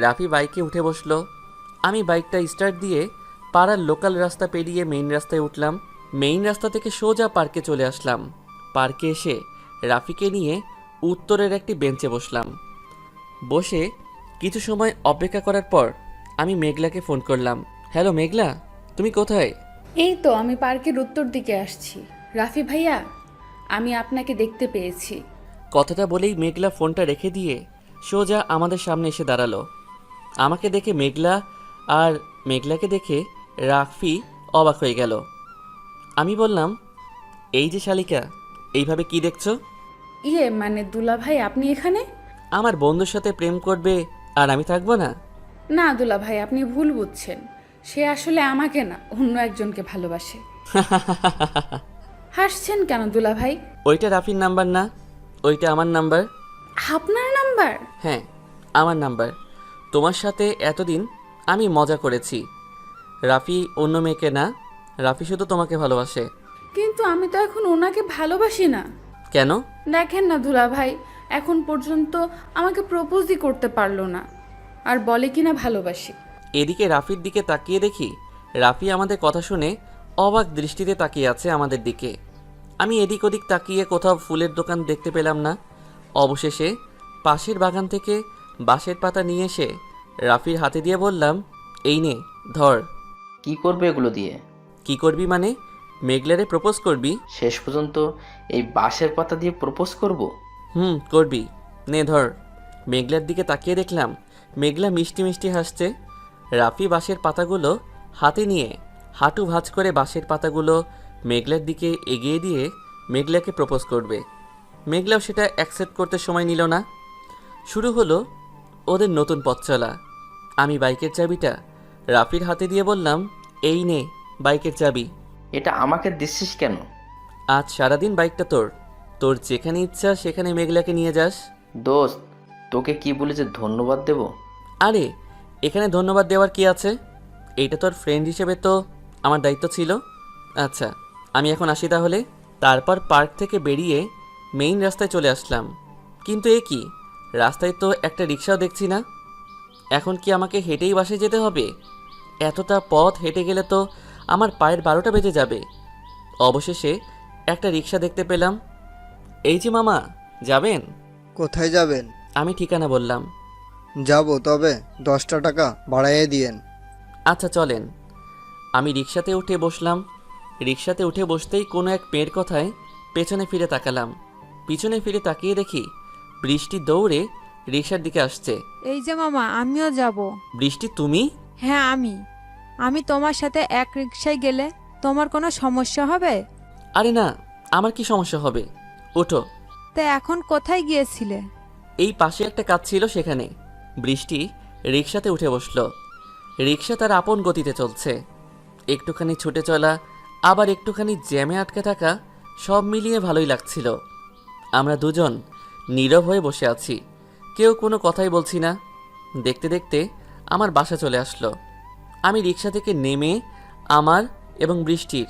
রাফি বাইকে উঠে বসলো। আমি বাইকটা স্টার্ট দিয়ে পাড়ার লোকাল রাস্তা পেরিয়ে মেইন রাস্তায় উঠলাম। মেইন রাস্তা থেকে সোজা পার্কে চলে আসলাম। পার্কে এসে রাফিকে নিয়ে উত্তরের একটি বেঞ্চে বসলাম। বসে কিছু সময় অপেক্ষা করার পর আমি মেঘলাকে ফোন করলাম। হ্যালো মেঘলা, তুমি কোথায়? এই তো আমি পার্কের উত্তর দিকে আসছি। রাফি ভাইয়া, আমি আপনাকে দেখতে পেয়েছি। কথাটা বলেই মেঘলা ফোনটা রেখে দিয়ে সোজা আমাদের সামনে এসে দাঁড়ালো। আমাকে দেখে মেঘলা আর মেঘলাকে দেখে রাফি অবাক হয়ে গেল। আমি বললাম, এই যে শালিকা, এইভাবে কি দেখছো? মানে দুলা ভাই আপনি এখানে? আমার বন্ধুর সাথে প্রেম করবে আর আমি থাকবো না? না দুলা ভাই, আপনি ভুল বুঝছেন। সে আসলে আমাকে না, অন্য একজনকে ভালোবাসে। হাসছেন কেন দুলা ভাই? ওইটা রাফির নাম্বার না, ওইটা আমার নাম্বার। আপনার নাম্বার? হ্যাঁ, আমার নাম্বার। তোমার সাথে এতদিন আমি মজা করেছি। রাফি অন্য মেয়েকে না, রাফি শুধু তোমাকে ভালোবাসে। কিন্তু আমি তো এখন ওনাকে ভালোবাসি না। কেন? দেখেন না দুলা ভাই, এখন পর্যন্ত আমাকে প্রপোজই করতে পারলো না, আর বলে কিনা ভালোবাসি। এদিকে রাফির দিকে তাকিয়ে দেখি রাফি আমাদের কথা শুনে অবাক দৃষ্টিতে তাকিয়ে আছে আমাদের দিকে। আমি এদিক ওদিক তাকিয়ে কোথাও ফুলের দোকান দেখতে পেলাম না। অবশেষে পাশের বাগান থেকে বাঁশের পাতা নিয়ে এসে রাফির হাতে দিয়ে বললাম, এই নে ধর। কি করবে এগুলো দিয়ে? কি করবি মানে? মেঘলারে প্রপোজ করবি? শেষ পর্যন্ত এই বাঁশের পাতা দিয়ে প্রপোজ করব? করবি, নে ধর। মেঘলার দিকে তাকিয়ে দেখলাম মেঘলা মিষ্টি মিষ্টি হাসছে। রাফি বাঁশের পাতাগুলো হাতে নিয়ে হাঁটু ভাঁজ করে বাঁশের পাতাগুলো মেঘলার দিকে এগিয়ে দিয়ে মেঘলাকে প্রপোজ করবে। মেঘলাও সেটা অ্যাকসেপ্ট করতে সময় নিল না। শুরু হলো ওদের নতুন পথ চলা। আমি বাইকের চাবিটা রাফির হাতে দিয়ে বললাম, এই নে বাইকের চাবি। এটা আমাকে দিচ্ছিস কেন? আজ সারাদিন বাইকটা তোর, তোর যেখানে ইচ্ছা সেখানে মেঘলাকে নিয়ে যাস। দোস্ত, তোকে কি বলে যে ধন্যবাদ দেব? আরে এখানে ধন্যবাদ দেওয়ার কি আছে? এইটা তোর ফ্রেন্ড হিসেবে তো আমার দায়িত্ব ছিল। আচ্ছা আমি এখন আসি তাহলে। তারপর পার্ক থেকে বেরিয়ে মেইন রাস্তায় চলে আসলাম। কিন্তু এ কি, রাস্তায় তো একটা রিক্সাও দেখছি না। এখন কি আমাকে হেঁটেই বাসায় যেতে হবে? এতটা পথ হেঁটে গেলে তো আমার পায়ের 12টা বেজে যাবে। অবশেষে একটা রিক্সা দেখতে পেলাম। এই যে মামা, যাবেন? কোথায় যাবেন? আমি ঠিকানা বললাম। যাব, তবে 10টা টাকা বাড়াইয়ে দিয়েন। আচ্ছা চলেন। আমি রিকশাতে উঠে বসলাম। রিকশাতে উঠে বসতেই কোনো এক মেয়ের কথায় পেছনে ফিরে তাকালাম। পিছনে ফিরে তাকিয়ে দেখি বৃষ্টি দৌড়ে রিকশার দিকে আসছে। এই যে মামা, আমিও যাব। বৃষ্টি, তুমি? হ্যাঁ আমি তোমার সাথে এক রিকশায় গেলে তোমার কোনো সমস্যা হবে? আরে না, আমার কি সমস্যা হবে, ওঠো। তা এখন কোথায় গিয়েছিলে? এই পাশে একটা কাজ ছিল, সেখানে। বৃষ্টি রিকশাতে উঠে বসলো। রিকশা তার আপন গতিতে চলছে। একটুখানি ছুটে চলা, আবার একটুখানি জ্যামে আটকে থাকা, সব মিলিয়ে ভালোই লাগছিল। আমরা দুজন নীরব হয়ে বসে আছি, কেউ কোনো কথাই বলছি না। দেখতে দেখতে আমার বাসা চলে আসলো। আমি রিকশা থেকে নেমে আমার এবং বৃষ্টির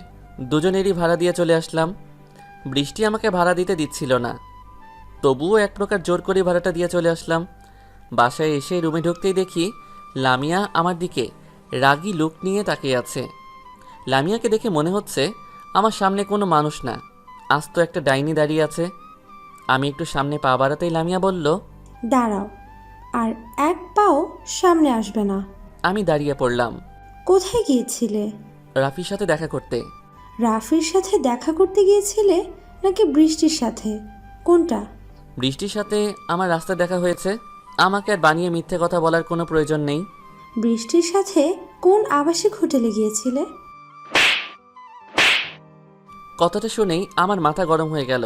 দুজনেরই ভাড়া দিয়ে চলে আসলাম। বৃষ্টি আমাকে ভাড়া দিতে দিচ্ছিল না, তবুও এক প্রকার জোর করে ভাড়াটা দিয়ে চলে আসলাম। বাসায় এসে রুমে ঢুকতেই দেখি লামিয়া আমার দিকে রাগী লুক নিয়ে তাকিয়ে আছে। লামিয়াকে দেখে মনে হচ্ছে আমার সামনে কোনো মানুষ না, আস্ত একটা ডাইনি দাঁড়িয়ে আছে। আমি একটু সামনে পা বাড়াতেই লামিয়া বলল, দাঁড়াও, আর এক পাও সামনে আসবে না। আমি দাঁড়িয়ে পড়লাম। কোথায় গিয়েছিলে? রাফির সাথে দেখা করতে। রাফির সাথে দেখা করতে গিয়েছিলে নাকি বৃষ্টির সাথে? কোনটা? বৃষ্টির সাথে আমার রাস্তা দেখা হয়েছে। আমাকে আর বানিয়ে মিথ্যে কথা বলার কোনো প্রয়োজন নেই। বৃষ্টির সাথে কোন আবাসিক হোটেলে গিয়েছিলে? কথাটা শুনেই আমার মাথা গরম হয়ে গেল।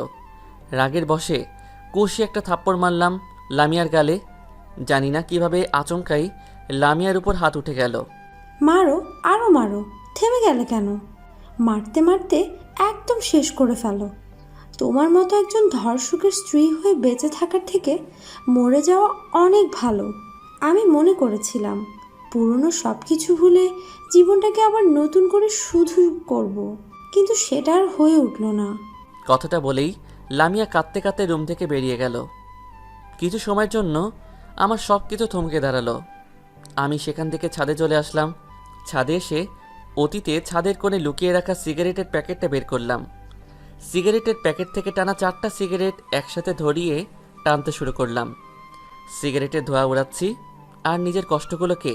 রাগের বশে কষি একটা থাপ্পড় মারলাম লামিয়ার গালে। জানি না কিভাবে আচমকাই লামিয়ার উপর হাত উঠে গেল। মারো, আরও মারো, থেমে গেলে কেন? মারতে মারতে একদম শেষ করে ফেলো। তোমার মতো একজন ধর্ষকের স্ত্রী হয়ে বেঁচে থাকার থেকে মরে যাওয়া অনেক ভালো। আমি মনে করেছিলাম পুরনো সব কিছু ভুলে জীবনটাকে আবার নতুন করে শুধু করব, কিন্তু সেটা আর হয়ে উঠল না। কথাটা বলেই লামিয়া কাঁদতে কাঁদতে রুম থেকে বেরিয়ে গেল। কিছু সময়ের জন্য আমার সব কিছু থমকে দাঁড়ালো। আমি সেখান থেকে ছাদে চলে আসলাম। ছাদে এসে অতীতে ছাদের কোণে লুকিয়ে রাখা সিগারেটের প্যাকেটটা বের করলাম। সিগারেটের প্যাকেট থেকে টানা 4টা সিগারেট একসাথে ধরিয়ে টানতে শুরু করলাম। সিগারেটের ধোঁয়া উড়াচ্ছি আর নিজের কষ্টগুলোকে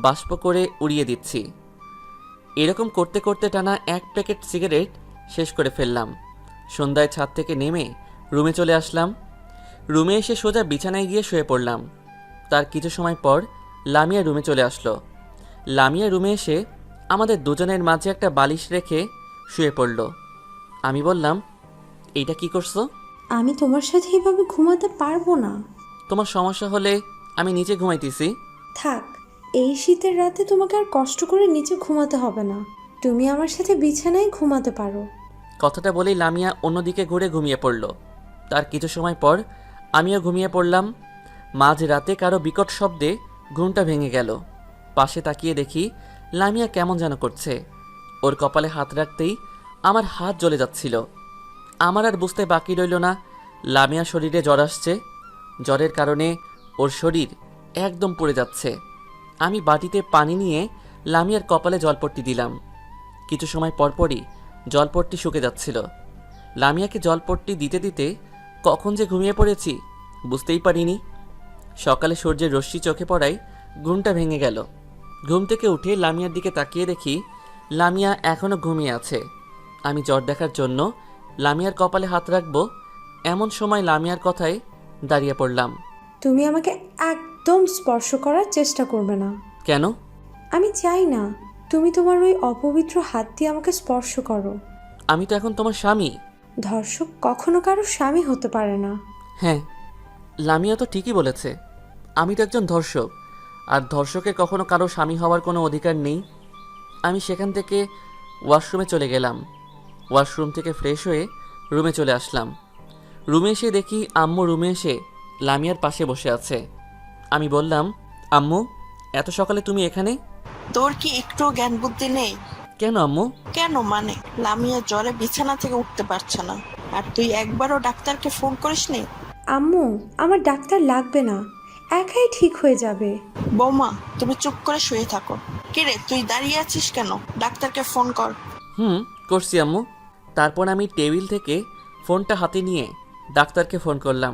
বাষ্প করে উড়িয়ে দিচ্ছি। এরকম করতে করতে টানা 1 প্যাকেট সিগারেট শেষ করে ফেললাম। সন্ধ্যায় ছাদ থেকে নেমে রুমে চলে আসলাম। রুমে এসে সোজা বিছানায় গিয়ে শুয়ে পড়লাম। তার কিছু সময় পর লামিয়া রুমে চলে আসলো। লামিয়া রুমে এসে আমাদের দুজনের মাঝে একটা বালিশ রেখে শুয়ে পড়ল। আমি বললাম, এইটা কি করছো? আমি তোমার সাথে এভাবে ঘুমাতে পারবো না। তোমার সমস্যা হলে আমি নিচে ঘুমাইতেছি। থাক, এই শীতের রাতে তোমাকে আর কষ্ট করে নিচে ঘুমাতে হবে না। তুমি আমার সাথে বিছানায় ঘুমাতে পারো। কথাটা বলেই লামিয়া অন্যদিকে ঘুরে ঘুমিয়ে পড়ল। তার কিছু সময় পর আমিও ঘুমিয়ে পড়লাম। মাঝ রাতে কারো বিকট শব্দে ঘুমটা ভেঙে গেল। পাশে তাকিয়ে দেখি লামিয়া কেমন যেন করছে। ওর কপালে হাত রাখতেই আমার হাত জ্বলে যাচ্ছিল। আমার আর বুঝতে বাকি রইল না লামিয়ার শরীরে জ্বর আসছে। জ্বরের কারণে ওর শরীর একদম পুড়ে যাচ্ছে। আমি বাটিতে পানি নিয়ে লামিয়ার কপালে জলপট্টি দিলাম। কিছু সময় পরপরই জলপট্টি শুকে যাচ্ছিল। লামিয়াকে জলপট্টি দিতে দিতে কখন যে ঘুমিয়ে পড়েছি বুঝতেই পারিনি। সকালে সূর্যের রশ্মি চোখে পড়ায় ঘুমটা ভেঙে গেল। ঘুম থেকে উঠে লামিয়ার দিকে তাকিয়ে দেখি লামিয়া এখনও ঘুমিয়ে আছে। আমি জ্বর দেখার জন্য লামিয়ার কপালে হাত রাখবো, এমন সময় লামিয়ার কথায় দাঁড়িয়ে পড়লাম। তুমি আমাকে একদম স্পর্শ করার চেষ্টা করবে না। কেন? আমি চাই না তুমি তোমার ওই অপবিত্র হাত দিয়ে আমাকে স্পর্শ করো। আমি তো এখন তোমার স্বামী। ধর্ষক কখনো কারো স্বামী হতে পারে না। হ্যাঁ, লামিয়া তো ঠিকই বলেছে। আমি তো একজন ধর্ষক, আর ধর্ষকের কখনো কারো স্বামী হওয়ার কোনো অধিকার নেই। আমি সেখান থেকে ওয়াশরুমে চলে গেলাম। ওয়াশরুম থেকে ফ্রেশ হয়ে রুমে চলে আসলাম। রুমে এসে দেখি আম্মু রুমে এসে লামিয়ার পাশে বসে আছে। আমি বললাম, আম্মু, এত সকালে তুমি এখানে? তোর কি একটু জ্ঞান বুদ্ধি নেই? কেন আম্মু? কেন মানে, লামিয়া জ্বরে বিছানা থেকে উঠতে পারছে না, আর তুই একবারও ডাক্তারকে ফোন করিসনি? আম্মু, আমার ডাক্তার লাগবে না, একাই ঠিক হয়ে যাবে। বৌমা, তুমি চুপ করে শুয়ে থাকো। কিরে, তুই দাঁড়িয়ে আছিস কেন? ডাক্তারকে ফোন কর। করছি আম্মু। তারপর আমি টেবিল থেকে ফোনটা হাতে নিয়ে ডাক্তারকে ফোন করলাম।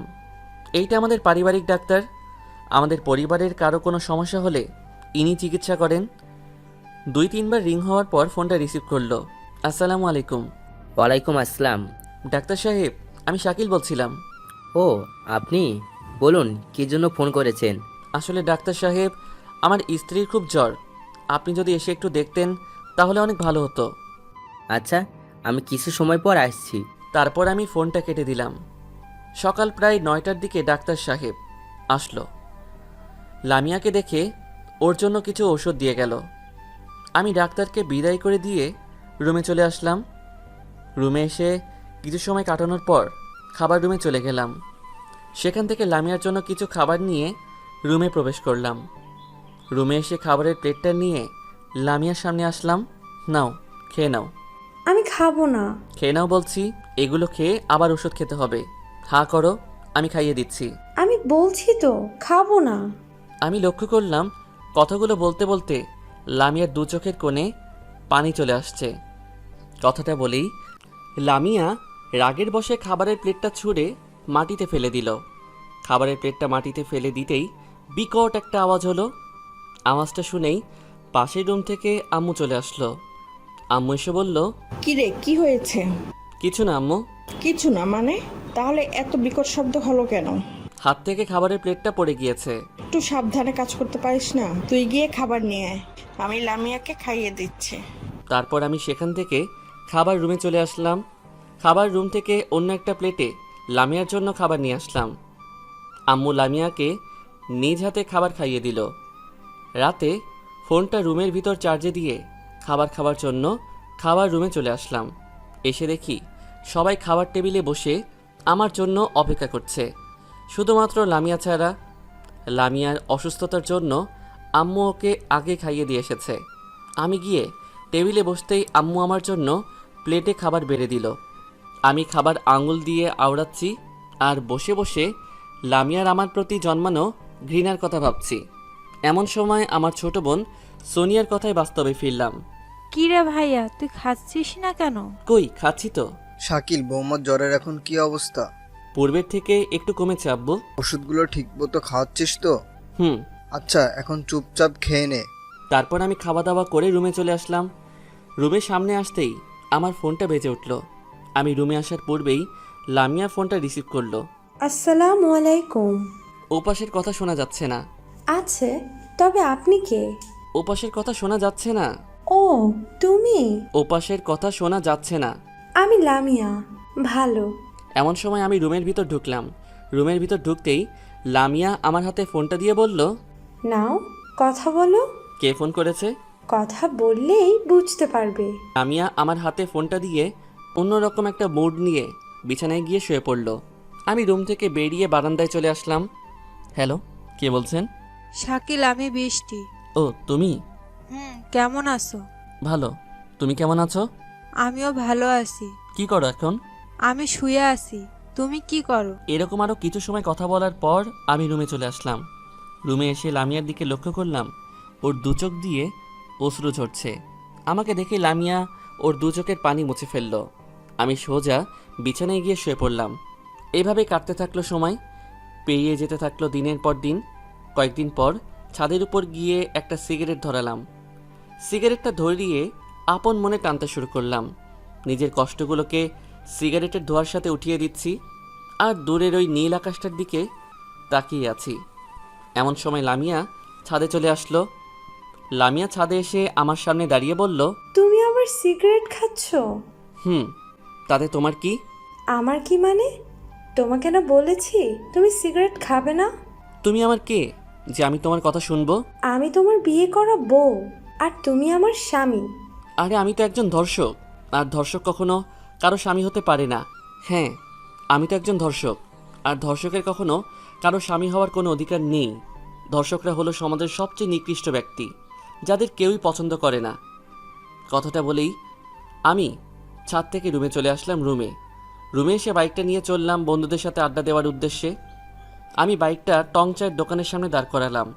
এইটা আমাদের পারিবারিক ডাক্তার। আমাদের পরিবারের কারো কোনো সমস্যা হলে ইনি চিকিৎসা করেন। 2-3 বার রিং হওয়ার পর ফোনটা রিসিভ করলো। আসসালামু আলাইকুম। ওয়ালাইকুম আসসালাম। ডাক্তার সাহেব, আমি শাকিল বলছিলাম। ও আপনি, বলুন কী জন্য ফোন করেছেন? আসলে ডাক্তার সাহেব, আমার স্ত্রীর খুব জ্বর। আপনি যদি এসে একটু দেখতেন তাহলে অনেক ভালো হতো। আচ্ছা, আমি কিছু সময় পর আসছি। তারপর আমি ফোনটা কেটে দিলাম। সকাল প্রায় 9টার দিকে ডাক্তার সাহেব আসলো। লামিয়াকে দেখে ওর জন্য কিছু ওষুধ দিয়ে গেল। আমি ডাক্তারকে বিদায় করে দিয়ে রুমে চলে আসলাম। রুমে এসে কিছু সময় কাটানোর পর খাবার রুমে চলে গেলাম। সেখান থেকে লামিয়ার জন্য কিছু খাবার নিয়ে রুমে প্রবেশ করলাম। রুমে এসে খাবারের প্লেটটা নিয়ে লামিয়ার সামনে আসলাম। নাও, খেয়ে নাও। আমি খাবো না। খেয়ে নাও বলছি, এগুলো খেয়ে আবার ওষুধ খেতে হবে। হাঁ করো, আমি খাইয়ে দিচ্ছি। আমি বলছি তো খাবো না। আমি লক্ষ্য করলাম কথাগুলো বলতে বলতে লামিয়ার দু চোখের কোণে পানি চলে আসছে। কথাটা বলেই লামিয়া রাগের বশে খাবারের প্লেটটা ছুঁড়ে মাটিতে ফেলে দিল। খাবারের প্লেটটা মাটিতে ফেলে দিতেই বিকট একটা আওয়াজ হলো। আওয়াজটা শুনেই পাশের রুম থেকে আম্মু চলে আসলো। আম্মু এসে বলল, কি রে, কি হয়েছে? কিছু না আম্মু। কিছু না মানে? তাহলে এত বিকট শব্দ হলো কেন? হাত থেকে খাবারের প্লেটটা পড়ে গিয়েছে। একটু সাবধানে কাজ করতে পারিস না? তুই গিয়ে খাবার নিয়ে আয়, আমি লামিয়াকে খাইয়ে দিচ্ছি। তারপর আমি সেখান থেকে খাবার রুমে চলে আসলাম। খাবার রুম থেকে অন্য একটা প্লেটে লামিয়ার জন্য খাবার নিয়ে আসলাম। আম্মু লামিয়াকে নিজ হাতে খাবার খাইয়ে দিল। রাতে ফোনটা রুমের ভিতর চার্জে দিয়ে খাবার খাওয়ার জন্য খাবার রুমে চলে আসলাম। এসে দেখি সবাই খাবার টেবিলে বসে আমার জন্য অপেক্ষা করছে, শুধুমাত্র লামিয়া ছাড়া। লামিয়ার অসুস্থতার জন্য আম্মু ওকে আগে খাইয়ে দিয়ে এসেছে। আমি গিয়ে টেবিলে বসতেই আম্মু আমার জন্য প্লেটে খাবার বেড়ে দিল। আমি খাবার আঙুল দিয়ে আওড়াচ্ছি আর বসে বসে লামিয়ার আমার প্রতি জন্মানো ঘৃণার কথা ভাবছি। এমন সময় আমার ছোট বোন সোনিয়ার কথায় বাস্তবে ফিরলাম। কি রে ভাইয়া, তুই খাচ্ছিস না কেন? কই, খাচ্ছি তো। শাকিল, বৌমার জ্বরের এখন কি অবস্থা? পূর্বের থেকে একটু কমেছে আব্বু। ওষুধগুলো ঠিক মতো খাওয়াচ্ছিস তো? হুম। আচ্ছা, এখন চুপচাপ খেয়ে নে। তারপর আমি খাওয়া দাওয়া করে রুমে চলে আসলাম। রুমের সামনে আসতেই আমার ফোনটা বেজে উঠল। আমি রুমে আসার পূর্বেই লামিয়া ফোনটা রিসিভ করলো। আসসালামু আলাইকুম। ওপাশের কথা শোনা যাচ্ছে না। আছে, তবে আপনি কে? ওপাশের কথা শোনা যাচ্ছে না। ও তুমি? ওপাশের কথা শোনা যাচ্ছে না। আমি লামিয়া। ভালো। এমন সময় আমি রুমের ভিতর ঢুকলাম। রুমের ভিতর ঢুকতেই লামিয়া আমার হাতে ফোনটা দিয়ে বলল, নাও কথা বলো। কে ফোন করেছে? কথা বললেই বুঝতে পারবে। লামিয়া আমার হাতে ফোনটা দিয়ে অন্যরকম একটা মুড নিয়ে বিছানায় গিয়ে শুয়ে পড়ল। আমি রুম থেকে বেরিয়ে বারান্দায় চলে আসলাম। হ্যালো, কে বলছেন? শাকিল, আমি বৃষ্টি। ও তুমি? কেমন আছো? ভালো। তুমি কেমন আছো? আমিও ভালো আছি। কি করো এখন? আমি শুয়ে আছি। তুমি কি করো? এরকম আরও কিছু সময় কথা বলার পর আমি রুমে চলে আসলাম। রুমে এসে লামিয়ার দিকে লক্ষ্য করলাম ওর দু চোখ দিয়ে অশ্রু ঝরছে। আমাকে দেখে লামিয়া ওর দু চোখের পানি মুছে ফেলল। আমি সোজা বিছানায় গিয়ে শুয়ে পড়লাম। এভাবে কাটতে থাকলো সময়। পেরিয়ে যেতে থাকলো দিনের পর দিন। কয়েকদিন পর ছাদের উপর গিয়ে একটা সিগারেট ধরালাম। সিগারেটটা ধরিয়ে আপন মনে টানতে শুরু করলাম। নিজের কষ্টগুলোকে সিগারেটের ধোঁয়ার সাথে উঠিয়ে দিচ্ছি আর দূরের ওই নীল আকাশটার দিকে তাকিয়ে আছি। এমন সময় লামিয়া ছাদে চলে আসলো। লামিয়া ছাদে এসে আমার সামনে দাঁড়িয়ে বলল, তুমি আবার সিগারেট খাচ্ছ? তাতে তোমার কি? আমার কি মানে? তোমাকে না বলেছি তুমি সিগারেট খাবে না? তুমি আমার কে যে আমি তোমার কথা শুনবো? আমি তোমার বিয়ে করা বউ, আর তুমি আমার স্বামী। আরে আমি তো একজন ধর্ষক, আর ধর্ষক কখনো কারো স্বামী হতে পারে না। হ্যাঁ, আমি তো একজন ধর্ষক, আর ধর্ষকের কখনো কারো স্বামী হওয়ার কোনো অধিকার নেই। ধর্ষকরা হলো সমাজের সবচেয়ে নিকৃষ্ট ব্যক্তি, যাদের কেউই পছন্দ করে না। কথাটা বলেই আমি ছাদ থেকে রুমে চলে আসলাম। রুমে এসে বাইকটা নিয়ে চললাম বন্ধুদের সাথে আড্ডা দেওয়ার উদ্দেশ্যে। আমি বাইকটা টং চায়ের দোকানের সামনে দাঁড় করালাম।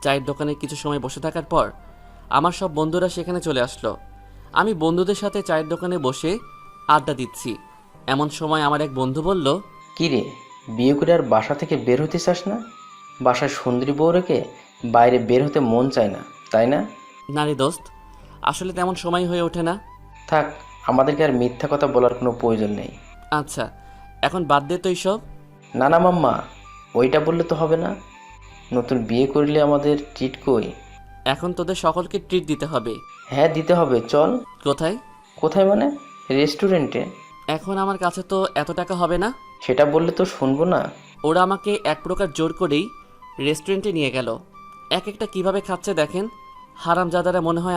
চায়ের দোকানে কিছু সময় বসে থাকার পর আমার সব বন্ধুরা সেখানে চলে আসলো। আমি বন্ধুদের সাথে চায়ের দোকানে বসে আড্ডা দিচ্ছি। এমন সময় আমার এক বন্ধু বলল, কি রে, বিয়ে করে আর বাসা থেকে বের হতে চাস না? বাসায় সুন্দরী বউ রেখে বাইরে বের হতে মন চায় না, তাই না? না রে দোস্ত, আসলে তেমন সময় হয়ে ওঠে না। থাক, আমাদেরকে আর মিথ্যা কথা বলার কোনো প্রয়োজন নেই। আচ্ছা, এখন বাদ দে তো এইসব। না না মাম্মা, ওইটা বললে তো হবে না। নতুন বিয়ে করলে আমাদের ট্রিট কই? এখন তোদের সকলকে ট্রিট দিতে হবে। হ্যাঁ দিতে হবে, চল। কোথায়? কোথায় মানে? রেস্টুরেন্টে। এখন আমার কাছে তো এত টাকা হবে না। সেটা বললে তো শুনবো না। ওরা আমাকে এক প্রকার জোর করেই রেস্টুরেন্টে নিয়ে গেল। এক একটা কিভাবে খাচ্ছে দেখেন। হারামজাদারা মনে হয়